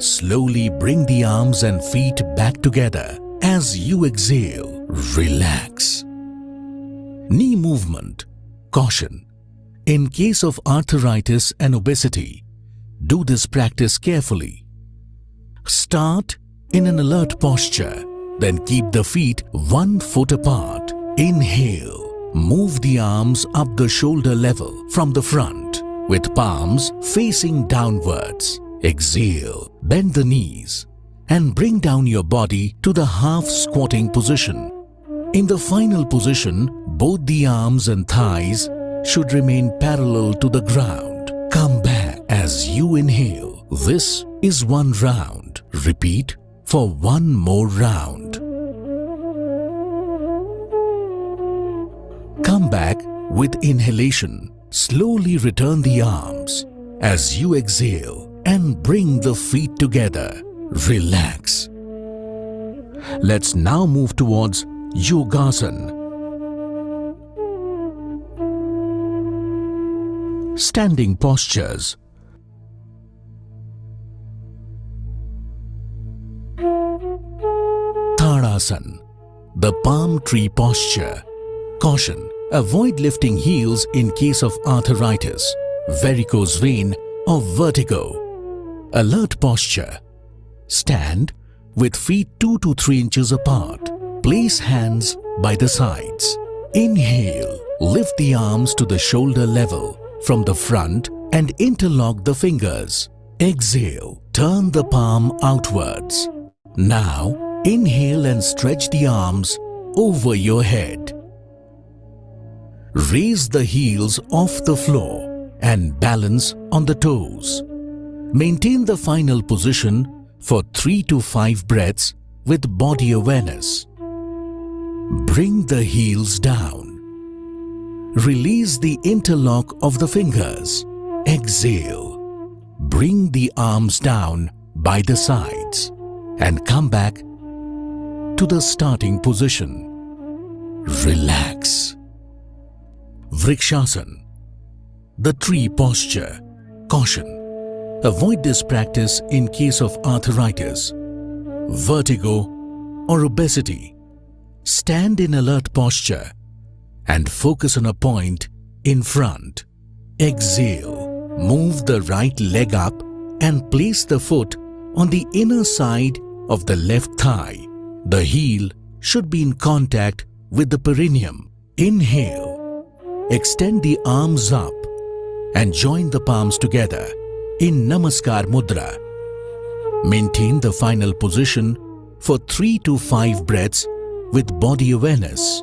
Slowly bring the arms and feet back together. As you exhale, relax. Knee movement. Caution: in case of arthritis and obesity, do this practice carefully. Start in an alert posture, then keep the feet 1 foot apart. Inhale. Move the arms up the shoulder level from the front with palms facing downwards. Exhale. Bend the knees and bring down your body to the half squatting position. In the final position, both the arms and thighs should remain parallel to the ground. Come back as you inhale. This is one round. Repeat for one more round. Come back with inhalation. Slowly return the arms as you exhale and bring the feet together. Relax. Let's now move towards Yogasana. Standing postures. Tadasana, the palm tree posture. Caution: avoid lifting heels in case of arthritis, varicose vein or vertigo. Alert posture. Stand with feet 2 to 3 inches apart. Place hands by the sides. Inhale. Lift the arms to the shoulder level from the front and interlock the fingers. Exhale. Turn the palm outwards. Now, inhale and stretch the arms over your head. Raise the heels off the floor and balance on the toes. Maintain the final position for 3 to 5 breaths with body awareness. Bring the heels down. Release the interlock of the fingers. Exhale. Bring the arms down by the sides and come back to the starting position. Relax. Vrikshasana, the tree posture. Caution: avoid this practice in case of arthritis, vertigo or obesity. Stand in alert posture and focus on a point in front. Exhale. Move the right leg up and place the foot on the inner side of the left thigh. The heel should be in contact with the perineum. Inhale. Extend the arms up and join the palms together in Namaskar Mudra. Maintain the final position for 3 to 5 breaths with body awareness.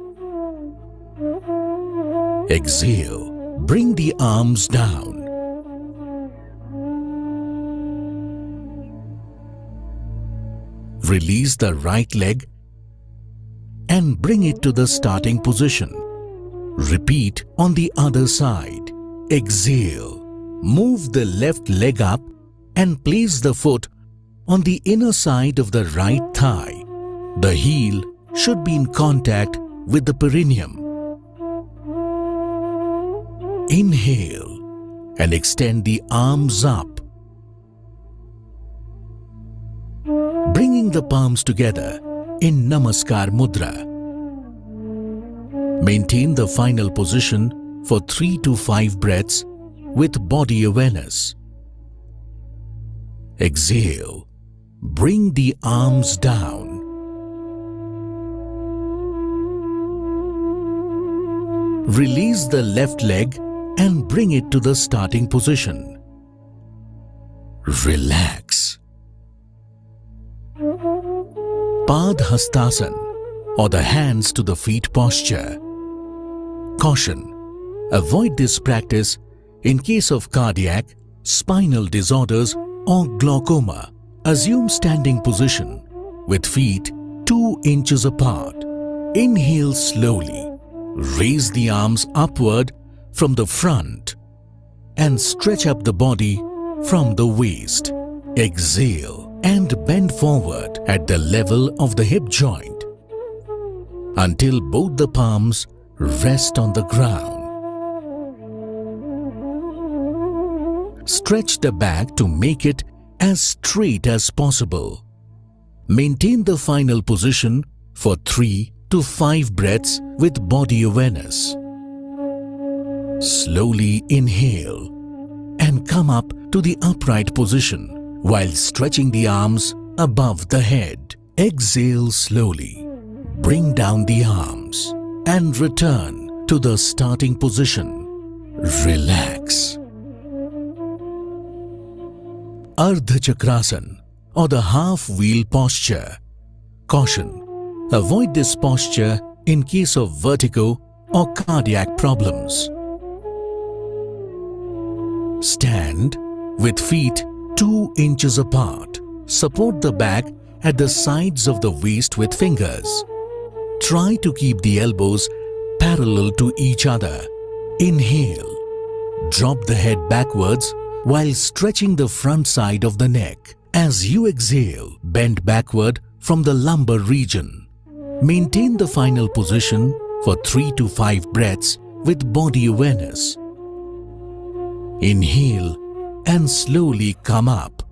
Exhale. Bring the arms down. Release the right leg and bring it to the starting position. Repeat on the other side. Exhale. Move the left leg up and place the foot on the inner side of the right thigh. The heel should be in contact with the perineum. Inhale and extend the arms up. Bringing the palms together in Namaskar Mudra. Maintain the final position for 3 to 5 breaths with body awareness. Exhale. Bring the arms down. Release the left leg and bring it to the starting position. Relax. Padhastasana, or the hands to the feet posture. Caution: avoid this practice in case of cardiac, spinal disorders or glaucoma. Assume standing position with feet 2 inches apart. Inhale slowly. Raise the arms upward from the front and stretch up the body from the waist. Exhale and bend forward at the level of the hip joint until both the palms rest on the ground. Stretch the back to make it as straight as possible. Maintain the final position for 3 to 5 breaths with body awareness. Slowly inhale and come up to the upright position while stretching the arms above the head. Exhale slowly. Bring down the arms and return to the starting position. Relax. Ardha Chakrasana, or the half wheel posture. Caution: avoid this posture in case of vertigo or cardiac problems. Stand with feet 2 inches apart. Support the back at the sides of the waist with fingers. Try to keep the elbows parallel to each other. Inhale. Drop the head backwards while stretching the front side of the neck. As you exhale, bend backward from the lumbar region. Maintain the final position for 3 to 5 breaths with body awareness. Inhale and slowly come up.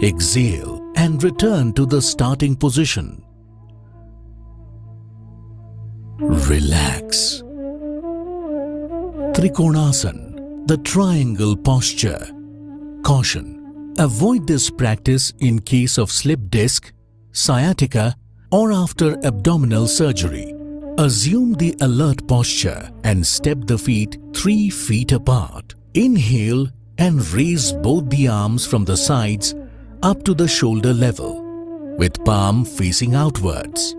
Exhale and return to the starting position. Relax. Trikonasana, the triangle posture. Caution: avoid this practice in case of slip disc, sciatica, or after abdominal surgery. Assume the alert posture and step the feet 3 feet apart. Inhale and raise both the arms from the sides up to the shoulder level, with palm facing outwards.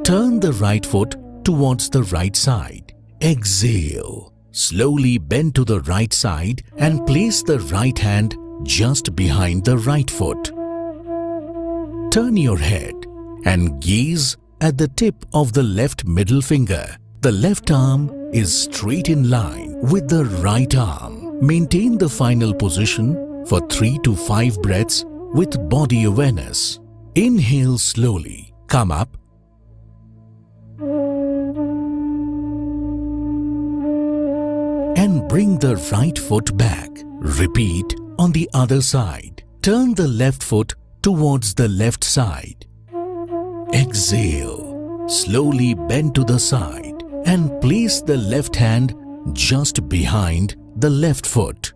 Turn the right foot towards the right side. Exhale. Slowly bend to the right side and place the right hand just behind the right foot. Turn your head and gaze at the tip of the left middle finger. The left arm is straight in line with the right arm. Maintain the final position for 3 to 5 breaths with body awareness. Inhale slowly. Come up. And bring the right foot back. Repeat on the other side. Turn the left foot towards the left side. Exhale. Slowly bend to the side and place the left hand just behind the left foot.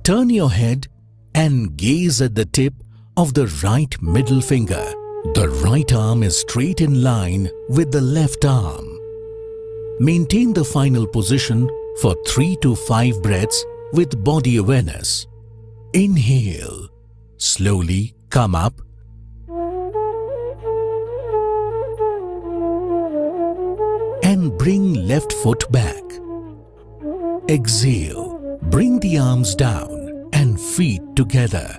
Turn your head and gaze at the tip of the right middle finger. The right arm is straight in line with the left arm. Maintain the final position for 3 to 5 breaths with body awareness. Inhale. Slowly come up. And bring left foot back. Exhale. Bring the arms down and feet together.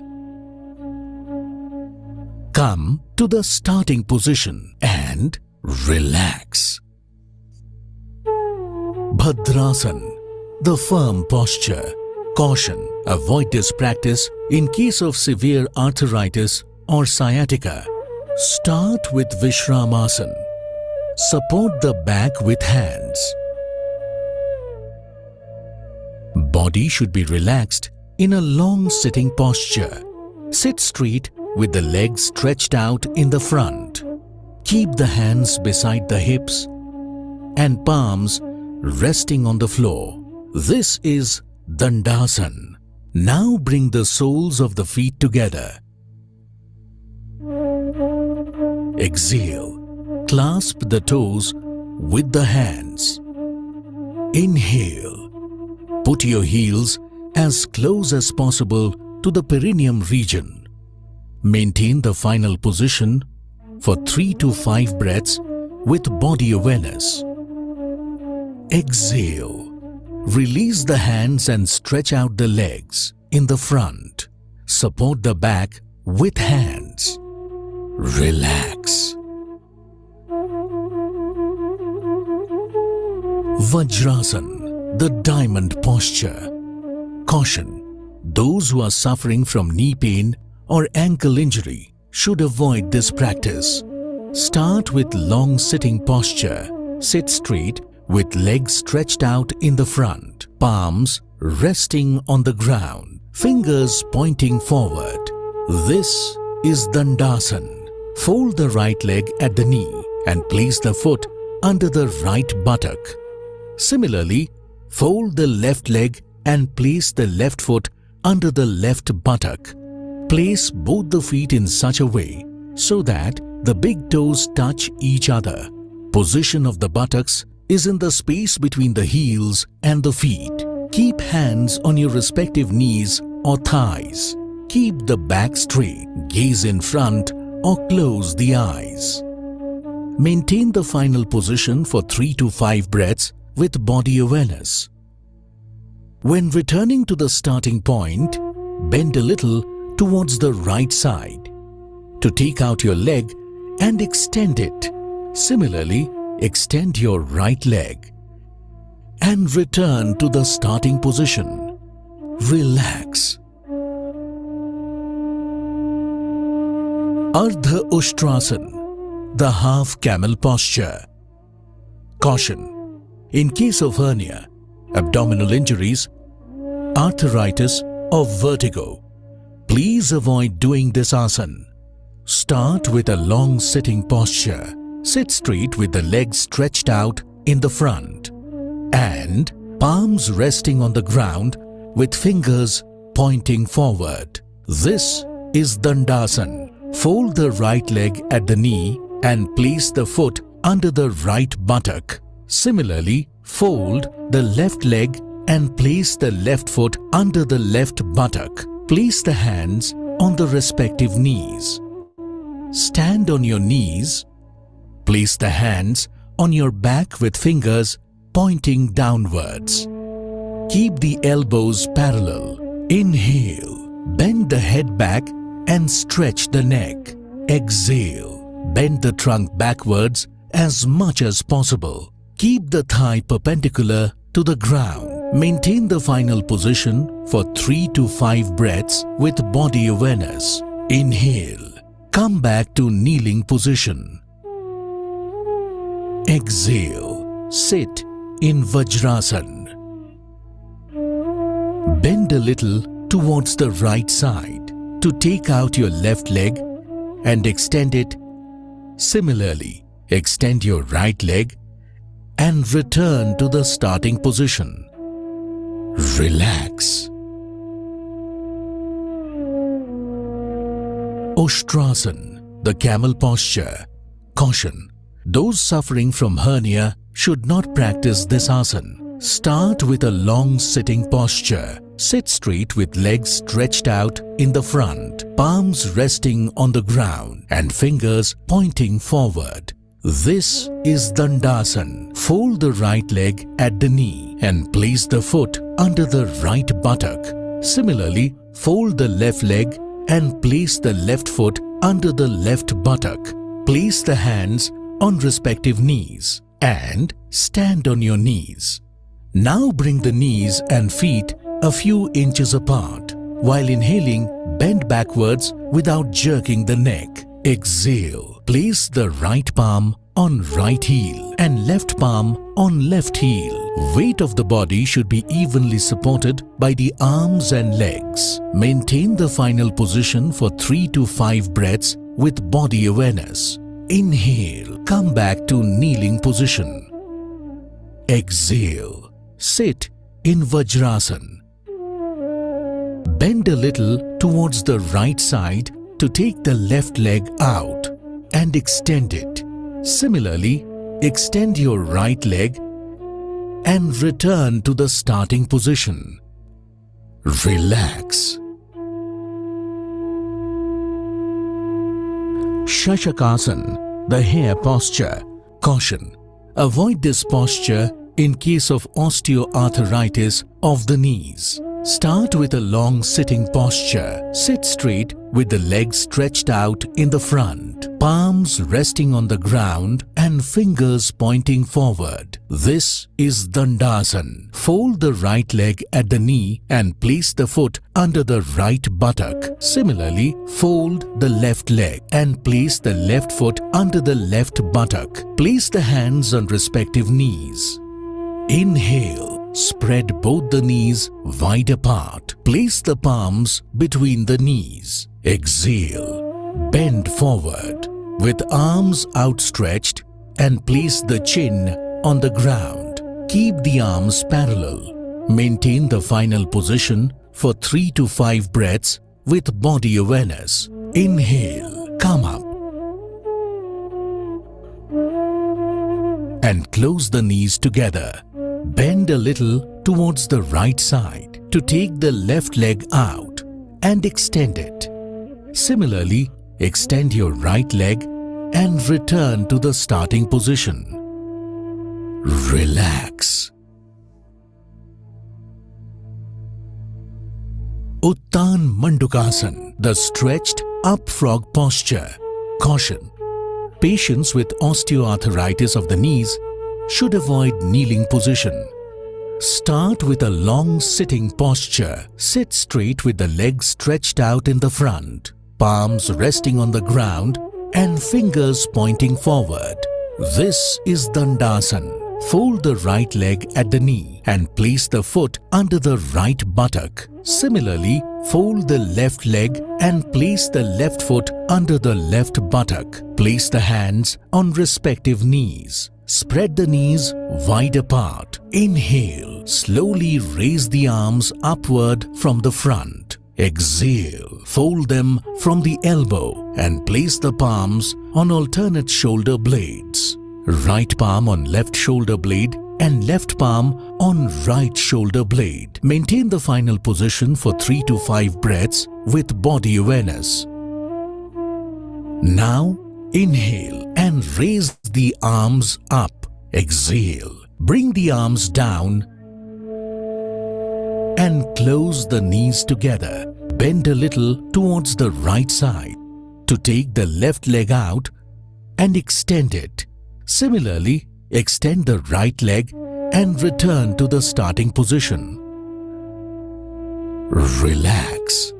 Come to the starting position and relax. Bhadrasana, the firm posture. Caution: avoid this practice in case of severe arthritis or sciatica. Start with Vishramasana. Support the back with hands. Body should be relaxed in a long sitting posture. Sit straight with the legs stretched out in the front. Keep the hands beside the hips and palms resting on the floor. This is Dandasana. Now bring the soles of the feet together. Exhale. Clasp the toes with the hands. Inhale. Put your heels as close as possible to the perineum region. Maintain the final position for 3 to 5 breaths with body awareness. Exhale. Release the hands and stretch out the legs in the front. Support the back with hands. Relax. Vajrasana, the diamond posture. Caution: those who are suffering from knee pain or ankle injury should avoid this practice. Start with long sitting posture. Sit straight with legs stretched out in the front, palms resting on the ground, fingers pointing forward. This is Dandasana. Fold the right leg at the knee and place the foot under the right buttock. Similarly, fold the left leg and place the left foot under the left buttock. Place both the feet in such a way so that the big toes touch each other. Position of the buttocks is in the space between the heels and the feet. Keep hands on your respective knees or thighs. Keep the back straight. Gaze in front or close the eyes. Maintain the final position for 3 to 5 breaths with body awareness. When returning to the starting point, bend a little towards the right side to take out your leg and extend it. Similarly, extend your right leg and return to the starting position. Relax. Ardha Ushtrasana, the half camel posture. Caution: in case of hernia, abdominal injuries, arthritis or vertigo, Please avoid doing this asana. Start with a long sitting posture. Sit straight with the legs stretched out in the front and palms resting on the ground with fingers pointing forward. This is Dandasana. Fold the right leg at the knee and place the foot under the right buttock. Similarly, fold the left leg and place the left foot under the left buttock. Place the hands on the respective knees. Stand on your knees. Place the hands on your back with fingers pointing downwards. Keep the elbows parallel. Inhale. Bend the head back and stretch the neck. Exhale. Bend the trunk backwards as much as possible. Keep the thigh perpendicular to the ground. Maintain the final position for 3 to 5 breaths with body awareness. Inhale. Come back to kneeling position. Exhale. Sit in Vajrasana. Bend a little towards the right side to take out your left leg and extend it. Similarly, extend your right leg and return to the starting position. Relax. Ushtrasana, the camel posture. Caution: those suffering from hernia should not practice this asana. Start with a long sitting posture. Sit straight with legs stretched out in the front, palms resting on the ground and fingers pointing forward. This is Dandasana. Fold the right leg at the knee and place the foot under the right buttock. Similarly, fold the left leg and place the left foot under the left buttock. Place the hands on respective knees and stand on your knees. Now bring the knees and feet a few inches apart. While inhaling, bend backwards without jerking the neck. Exhale. Place the right palm on right heel and left palm on left heel. Weight of the body should be evenly supported by the arms and legs. Maintain the final position for 3 to 5 breaths with body awareness. Inhale. Come back to kneeling position. Exhale. Sit in Vajrasana. Bend a little towards the right side to take the left leg out and extend it. Similarly, extend your right leg and return to the starting position. Relax. SHHFI, the hare posture. Caution: avoid this posture in case of osteoarthritis of the knees. Start with a long sitting posture. Sit straight with the legs stretched out in the front, palms resting on the ground and fingers pointing forward. This is Dandasana. Fold the right leg at the knee and place the foot under the right buttock. Similarly, fold the left leg and place the left foot under the left buttock. Place the hands on respective knees. Inhale. Spread both the knees wide apart. Place the palms between the knees. Exhale. Bend forward with arms outstretched and place the chin on the ground. Keep the arms parallel. Maintain the final position for 3 to 5 breaths with body awareness. Inhale. Come up. And close the knees together. Bend a little towards the right side to take the left leg out and extend it. Similarly, extend your right leg and return to the starting position. Relax. Uttan Mandukasana, the stretched up frog posture. Caution: patients with osteoarthritis of the knees should avoid kneeling position. Start with a long sitting posture. Sit straight with the legs stretched out in the front, palms resting on the ground and fingers pointing forward. This is Dandasana. Fold the right leg at the knee and place the foot under the right buttock. Similarly, fold the left leg and place the left foot under the left buttock. Place the hands on respective knees. Spread the knees wide apart. Inhale. Slowly raise the arms upward from the front. Exhale. Fold them from the elbow and place the palms on alternate shoulder blades. Right palm on left shoulder blade and left palm on right shoulder blade. Maintain the final position for 3 to 5 breaths with body awareness. Now, inhale and raise the arms up. Exhale. Bring the arms down and close the knees together. Bend a little towards the right side to take the left leg out and extend it. Similarly, extend the right leg and return to the starting position. Relax.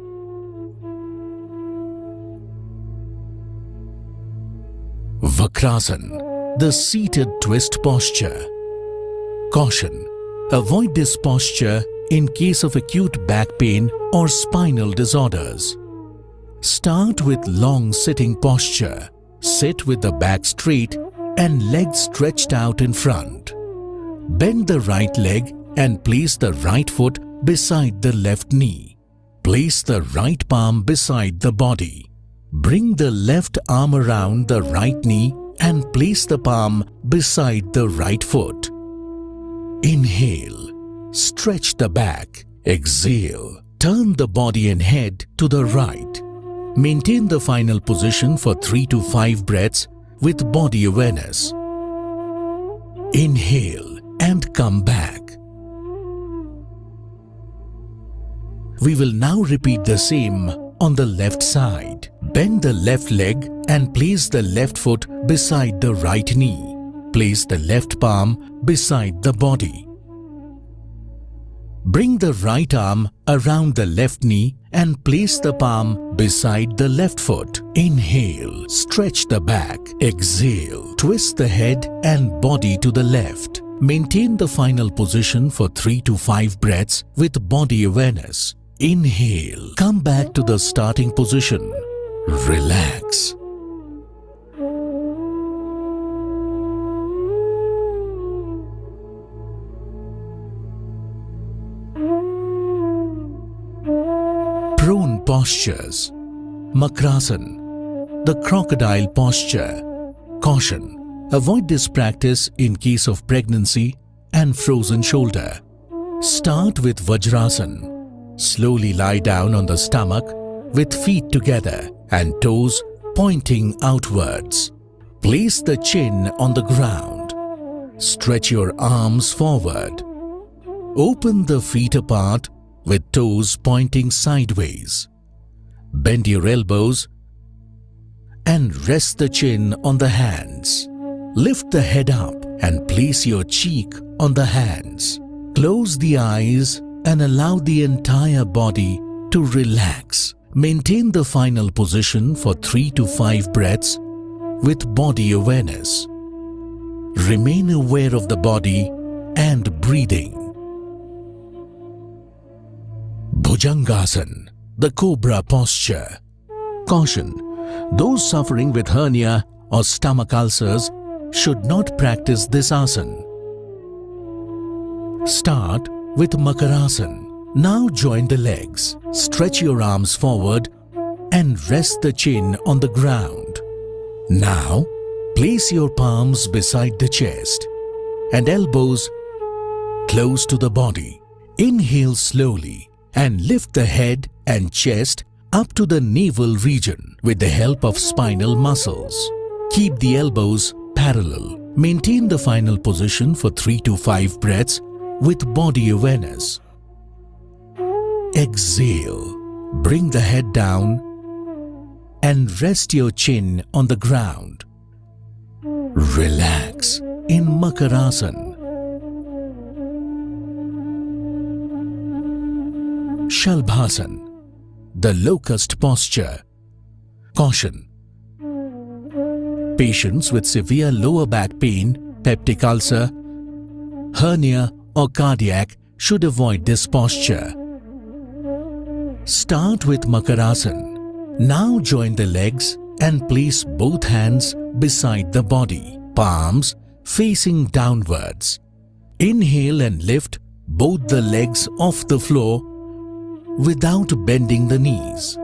Vakrasana, the seated twist posture. Caution: avoid this posture in case of acute back pain or spinal disorders. Start with long sitting posture. Sit with the back straight and legs stretched out in front. Bend the right leg and place the right foot beside the left knee. Place the right palm beside the body. Bring the left arm around the right knee and place the palm beside the right foot. Inhale. Stretch the back. Exhale. Turn the body and head to the right. Maintain the final position for 3 to 5 breaths with body awareness. Inhale and come back. We will now repeat the same on the left side. Bend the left leg and place the left foot beside the right knee. Place the left palm beside the body. Bring the right arm around the left knee and place the palm beside the left foot. Inhale, stretch the back. Exhale, twist the head and body to the left. Maintain the final position for 3 to 5 breaths with body awareness. Inhale, come back to the starting position. Relax. Prone postures. Makrasana, the crocodile posture. Caution: avoid this practice in case of pregnancy and frozen shoulder. Start with Vajrasana. Slowly lie down on the stomach with feet together and toes pointing outwards. Place the chin on the ground. Stretch your arms forward. Open the feet apart with toes pointing sideways. Bend your elbows and rest the chin on the hands. Lift the head up and place your cheek on the hands. Close the eyes and allow the entire body to relax. Maintain the final position for 3 to 5 breaths with body awareness. Remain aware of the body and breathing. Bhujangasana, the cobra posture. Caution: those suffering with hernia or stomach ulcers should not practice this asana. Start with Makarasana. Now join the legs. Stretch your arms forward and rest the chin on the ground. Now, place your palms beside the chest and elbows close to the body. Inhale slowly and lift the head and chest up to the navel region with the help of spinal muscles. Keep the elbows parallel. Maintain the final position for 3 to 5 breaths with body awareness. Exhale. Bring the head down and rest your chin on the ground. Relax in Makarasana. Shalbhasana, the locust posture. Caution: patients with severe lower back pain, peptic ulcer, hernia or cardiac should avoid this posture. Start with Makarasana. Now join the legs and place both hands beside the body, palms facing downwards. Inhale and lift both the legs off the floor without bending the knees.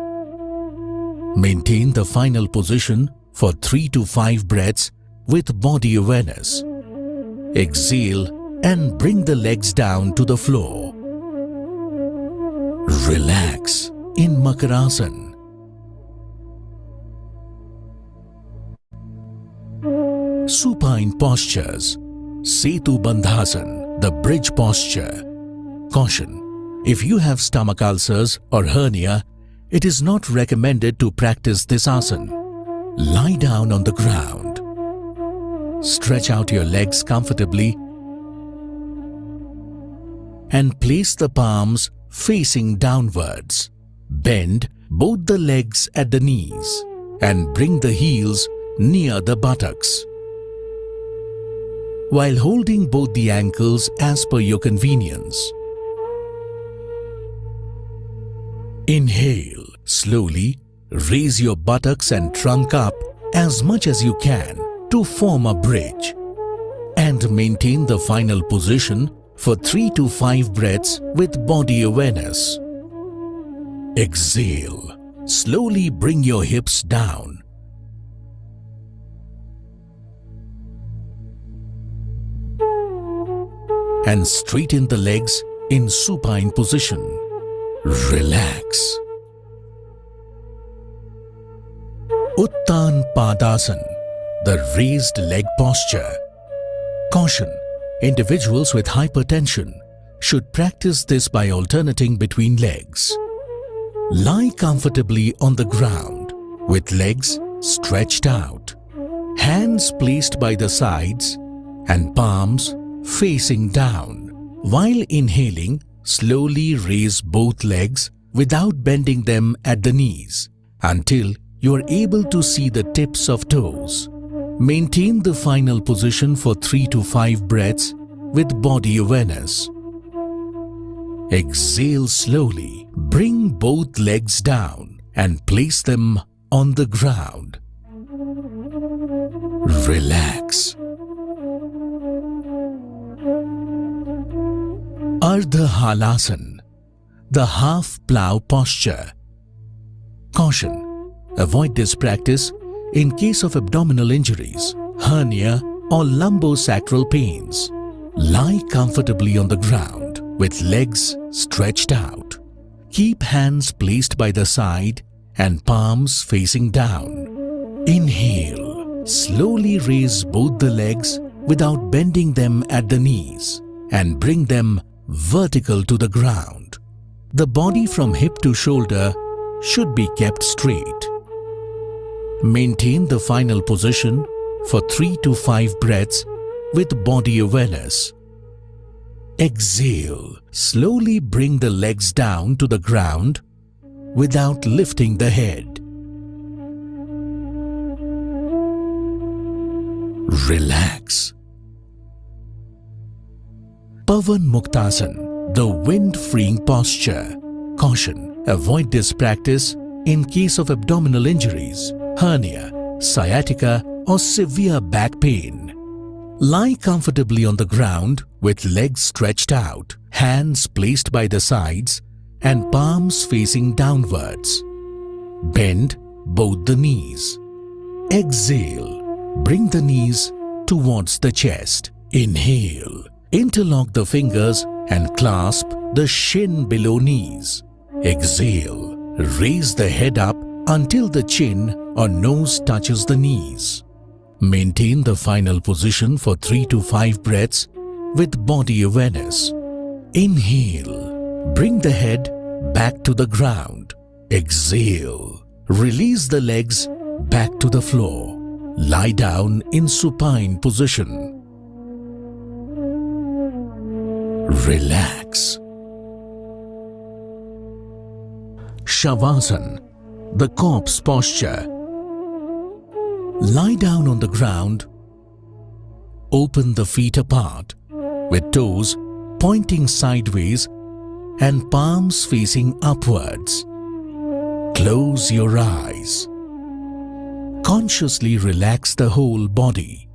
Maintain the final position for 3 to 5 breaths with body awareness. Exhale and bring the legs down to the floor. Relax in Makarasana. Supine postures. Setu Bandhasana, the bridge posture. Caution: if you have stomach ulcers or hernia, it is not recommended to practice this asana. Lie down on the ground. Stretch out your legs comfortably and place the palms facing downwards. Bend both the legs at the knees and bring the heels near the buttocks, while holding both the ankles as per your convenience. Inhale slowly, raise your buttocks and trunk up as much as you can to form a bridge, and maintain the final position for 3 to 5 breaths with body awareness. Exhale, slowly bring your hips down. And straighten the legs in supine position. Relax. Uttan Padasana, the raised leg posture. Caution: individuals with hypertension should practice this by alternating between legs. Lie comfortably on the ground with legs stretched out, hands placed by the sides and palms facing down. While inhaling, slowly raise both legs without bending them at the knees until you are able to see the tips of toes. Maintain the final position for 3 to 5 breaths with body awareness. Exhale slowly. Bring both legs down and place them on the ground. Relax. Ardha Halasana, the half plow posture. Caution: avoid this practice in case of abdominal injuries, hernia or lumbosacral pains. Lie comfortably on the ground with legs stretched out. Keep hands placed by the side and palms facing down. Inhale. Slowly raise both the legs without bending them at the knees and bring them vertical to the ground. The body from hip to shoulder should be kept straight. Maintain the final position for 3 to 5 breaths with body awareness. Exhale. Slowly bring the legs down to the ground without lifting the head. Relax. Pavan Muktasana, the wind-freeing posture. Caution: avoid this practice in case of abdominal injuries, hernia, sciatica or severe back pain. Lie comfortably on the ground with legs stretched out, hands placed by the sides and palms facing downwards. Bend both the knees. Exhale. Bring the knees towards the chest. Inhale. Interlock the fingers and clasp the shin below knees. Exhale. Raise the head up until the chin or nose touches the knees. Maintain the final position for 3 to 5 breaths with body awareness. Inhale. Bring the head back to the ground. Exhale. Release the legs back to the floor. Lie down in supine position. Relax. Shavasana, the corpse posture. Lie down on the ground. Open the feet apart. with toes pointing sideways and palms facing upwards. Close your eyes. Consciously relax the whole body.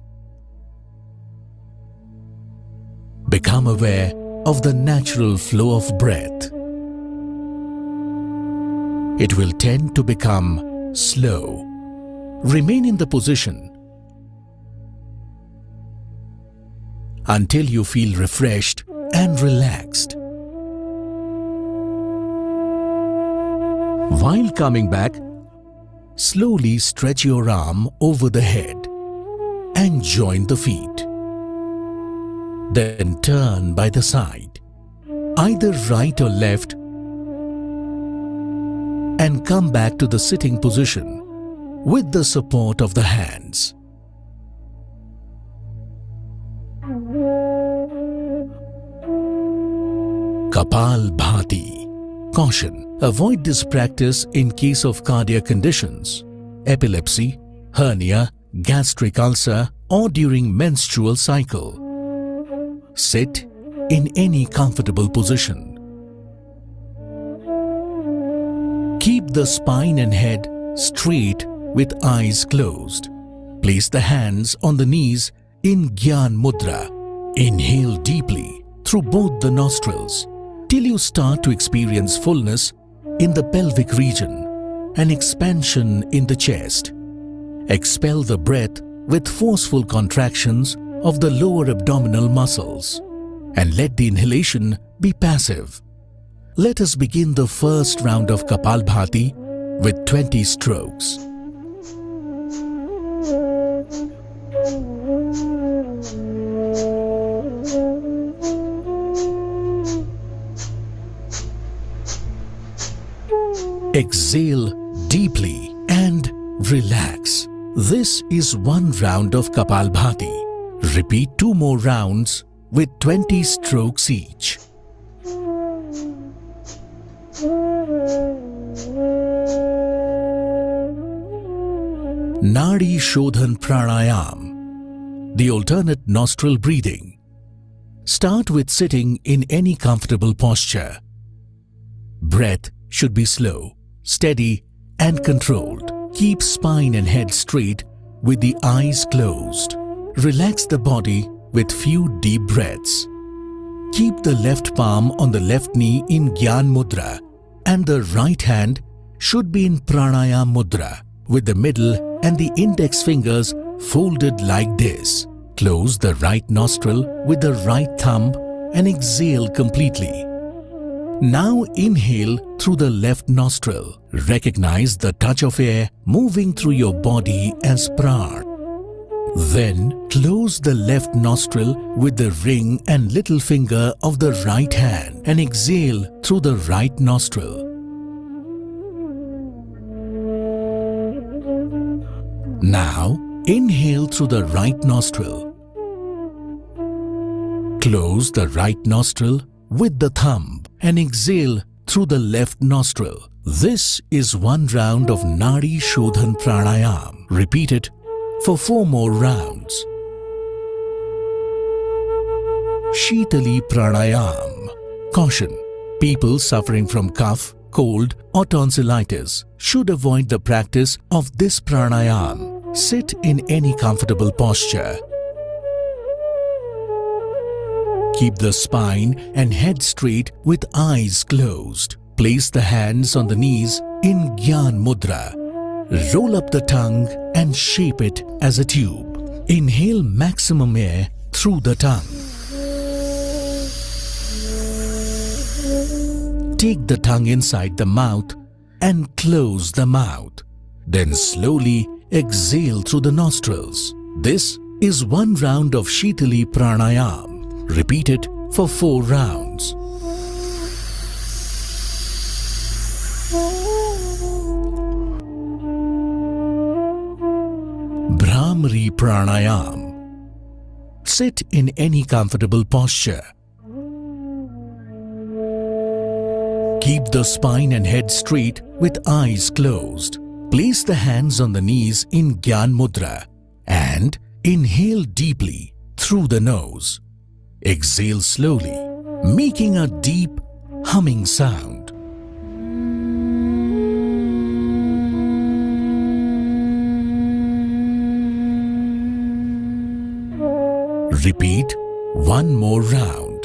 Become aware of the natural flow of breath. It will tend to become slow. Remain in the position until you feel refreshed and relaxed. While coming back, slowly stretch your arm over the head and join the feet. Then turn by the side, either right or left, and come back to the sitting position with the support of the hands. Kapalbhati. Caution: avoid this practice in case of cardiac conditions, epilepsy, hernia, gastric ulcer, or during menstrual cycle. Sit in any comfortable position. Keep the spine and head straight with eyes closed. Place the hands on the knees in Gyan Mudra. Inhale deeply through both the nostrils till you start to experience fullness in the pelvic region and expansion in the chest. Expel the breath with forceful contractions of the lower abdominal muscles and let the inhalation be passive. Let us begin the first round of Kapalbhati with 20 strokes. Exhale deeply and relax. This is one round of Kapalbhati. Repeat 2 more rounds with 20 strokes each. Nadi Shodhan Pranayam, the alternate nostril breathing. Start with sitting in any comfortable posture. Breath should be slow, steady and controlled. Keep spine and head straight with the eyes closed. Relax the body with few deep breaths. Keep the left palm on the left knee in Gyan Mudra and the right hand should be in Pranayam Mudra with the middle and the index fingers folded like this. Close the right nostril with the right thumb and exhale completely. Now inhale through the left nostril. Recognize the touch of air moving through your body as pran. Then close the left nostril with the ring and little finger of the right hand and exhale through the right nostril. Now inhale through the right nostril. Close the right nostril with the thumb and exhale through the left nostril. This is one round of Nadi Shodhan Pranayam. Repeat it for 4 more rounds. Shitali Pranayam. Caution: people suffering from cough, cold or tonsillitis should avoid the practice of this pranayam. Sit in any comfortable posture. Keep the spine and head straight with eyes closed. Place the hands on the knees in Gyan Mudra. Roll up the tongue and shape it as a tube. Inhale maximum air through the tongue. Take the tongue inside the mouth and close the mouth. Then slowly exhale through the nostrils. This is one round of Shitali Pranayam. Repeat it for 4 rounds. Bhramari Pranayam. Sit in any comfortable posture. Keep the spine and head straight with eyes closed. Place the hands on the knees in Gyan Mudra and inhale deeply through the nose. Exhale slowly, making a deep humming sound. Repeat one more round.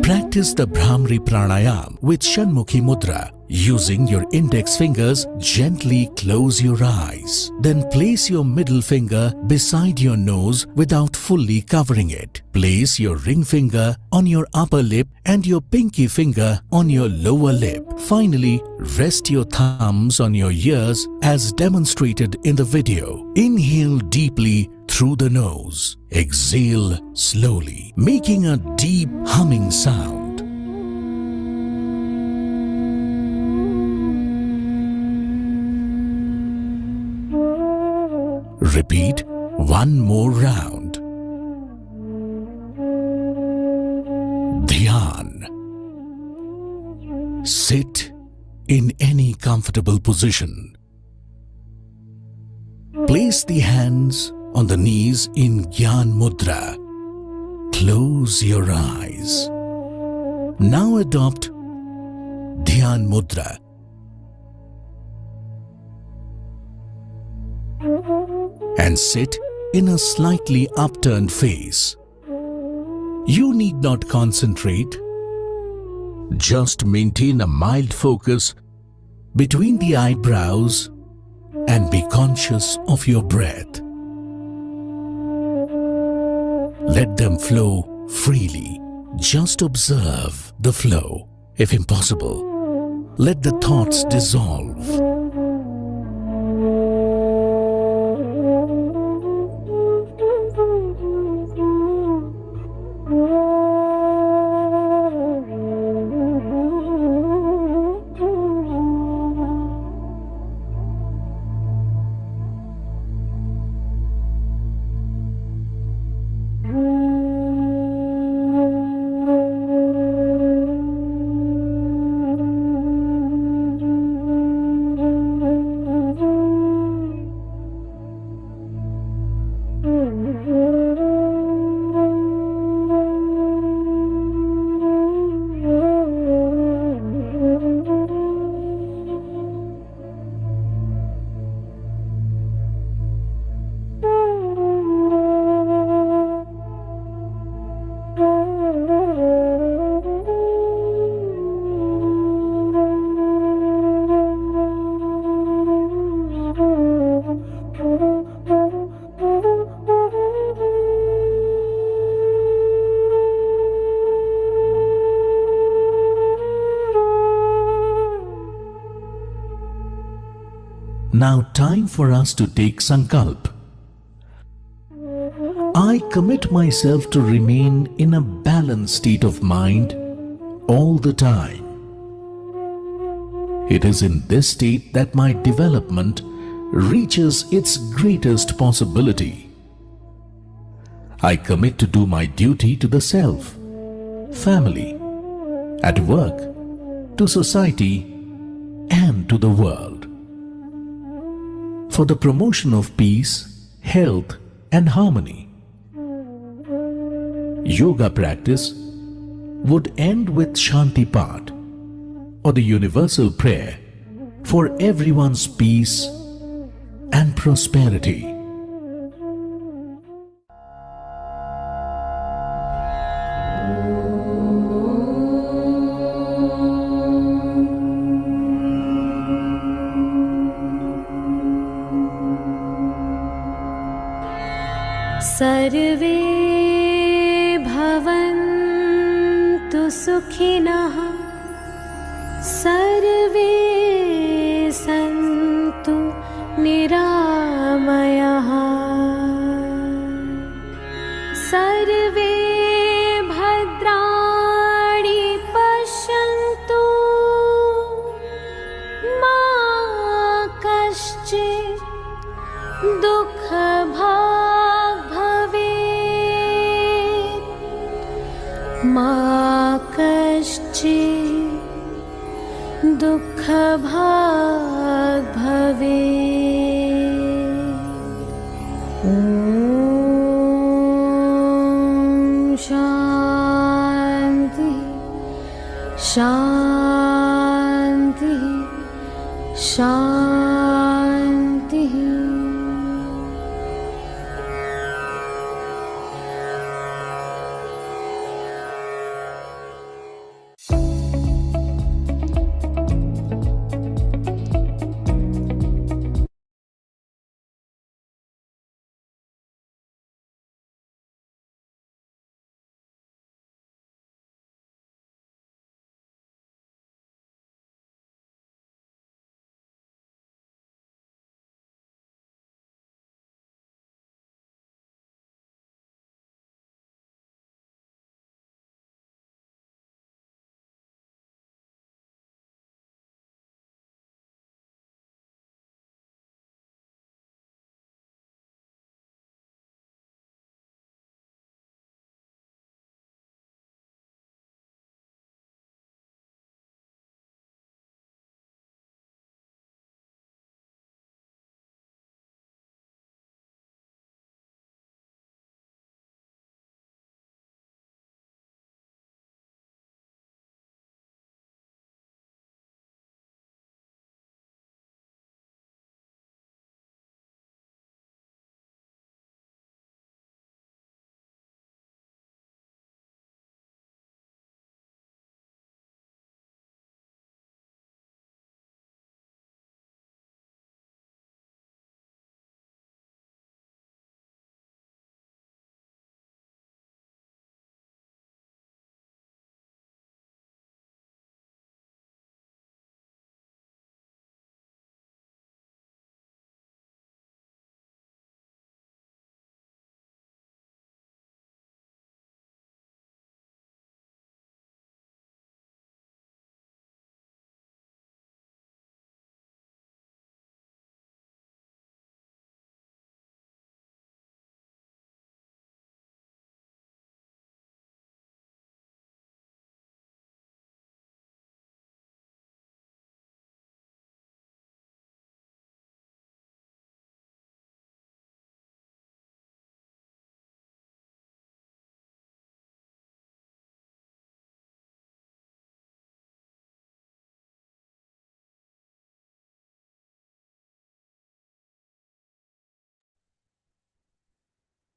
Practice the Bhramari Pranayam with Shanmukhi Mudra. Using your index fingers, gently close your eyes. Then place your middle finger beside your nose without fully covering it. Place your ring finger on your upper lip and your pinky finger on your lower lip. Finally, rest your thumbs on your ears as demonstrated in the video. Inhale deeply through the nose. Exhale slowly, making a deep humming sound. Repeat one more round. Dhyan. Sit in any comfortable position. Place the hands on the knees in Gyan Mudra. Close your eyes. Now adopt Dhyan Mudra. And sit in a slightly upturned face. You need not concentrate. Just maintain a mild focus between the eyebrows and be conscious of your breath. Let them flow freely. Just observe the flow. If impossible, let the thoughts dissolve. Now time for us to take Sankalp. I commit myself to remain in a balanced state of mind all the time. It is in this state that my development reaches its greatest possibility. I commit to do my duty to the self, family, at work, to society, and to the world. For the promotion of peace, health, and harmony. Yoga practice would end with Shanti Path, or the universal prayer for everyone's peace and prosperity. सर्वे भवन्तु सुखिनः सर्वे सन्तु निरामयाः सर्वे भद्राणि पश्यन्तु मा कश्चित् दुःखभाग् भवेत् मा कश्चित् दुःखभाग् भवेत्। ॐ शान्ति शान्ति शान्तिः।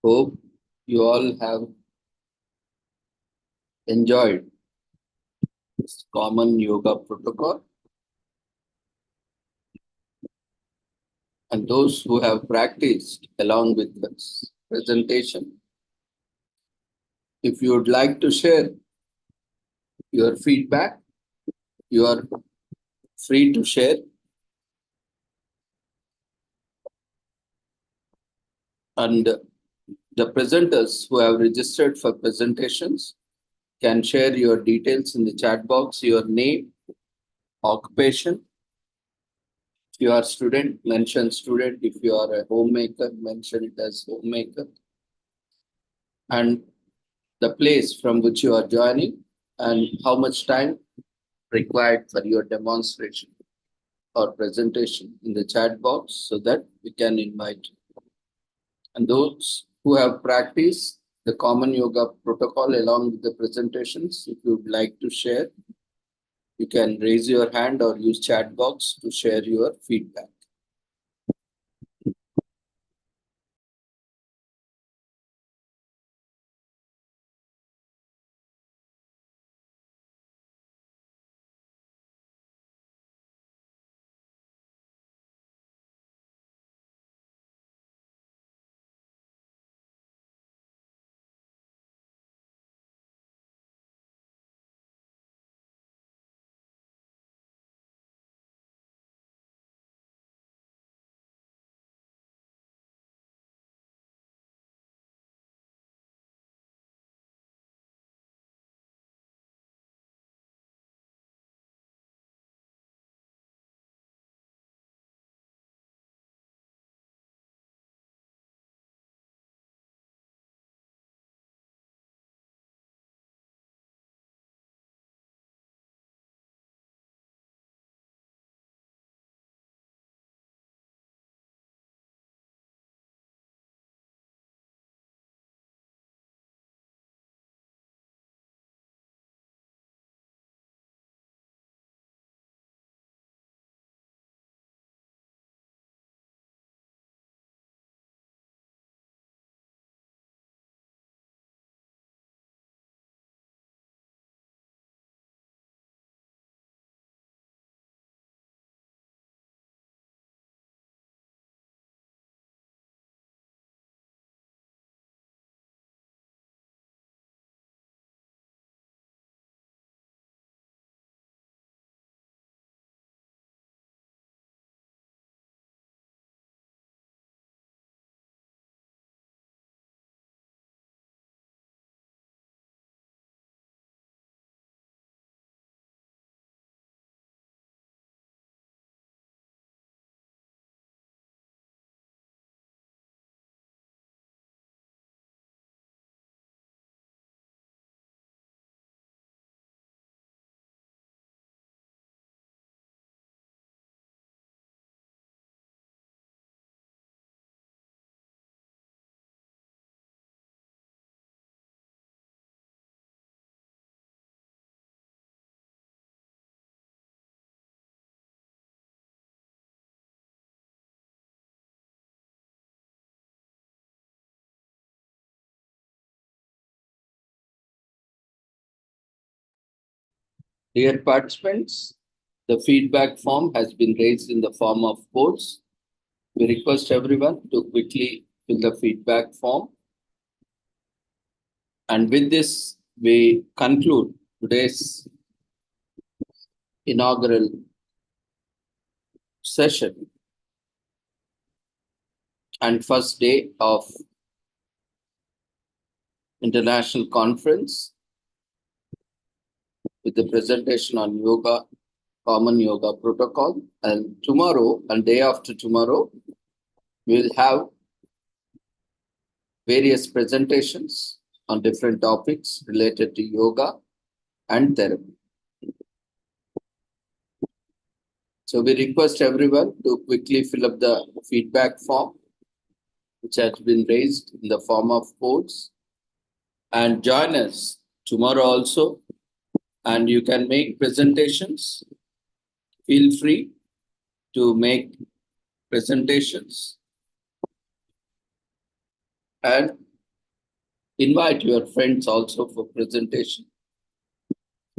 Hope you all have enjoyed this common yoga protocol. And those who have practiced along with this presentation, if you would like to share your feedback, you are free to share. And the presenters who have registered for presentations can share your details in the chat box, your name, occupation. If you are a student, mention student. If you are a homemaker, mention it as homemaker. And the place from which you are joining and how much time required for your demonstration or presentation in the chat box so that we can invite you. And those who have practiced the common yoga protocol along with the presentations, if you would like to share, you can raise your hand or use chat box to share your feedback. Dear participants, the feedback form has been raised in the form of polls. We request everyone to quickly fill the feedback form. And with this, we conclude today's inaugural session and first day of international conference with the presentation on yoga, common yoga protocol. And tomorrow and day after tomorrow, we'll have various presentations on different topics related to yoga and therapy. So we request everyone to quickly fill up the feedback form, which has been raised in the form of polls, and join us tomorrow also. And you can make presentations. Feel free to make presentations and invite your friends also for presentation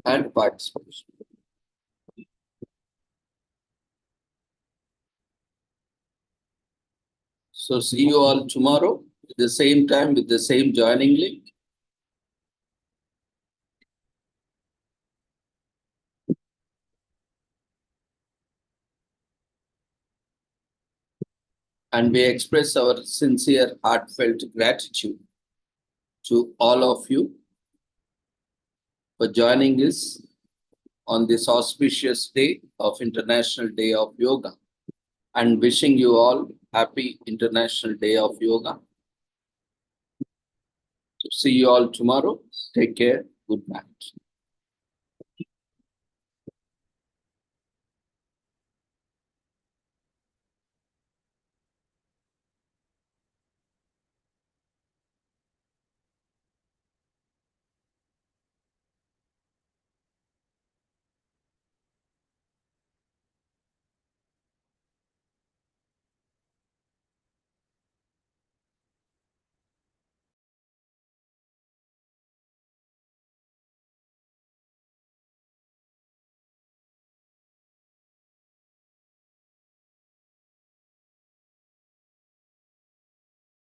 and participation. So see you all tomorrow at the same time with the same joining link. And we express our sincere, heartfelt gratitude to all of you for joining us on this auspicious day of International Day of Yoga, and wishing you all happy International Day of Yoga. So see you all tomorrow. Take care. Good night.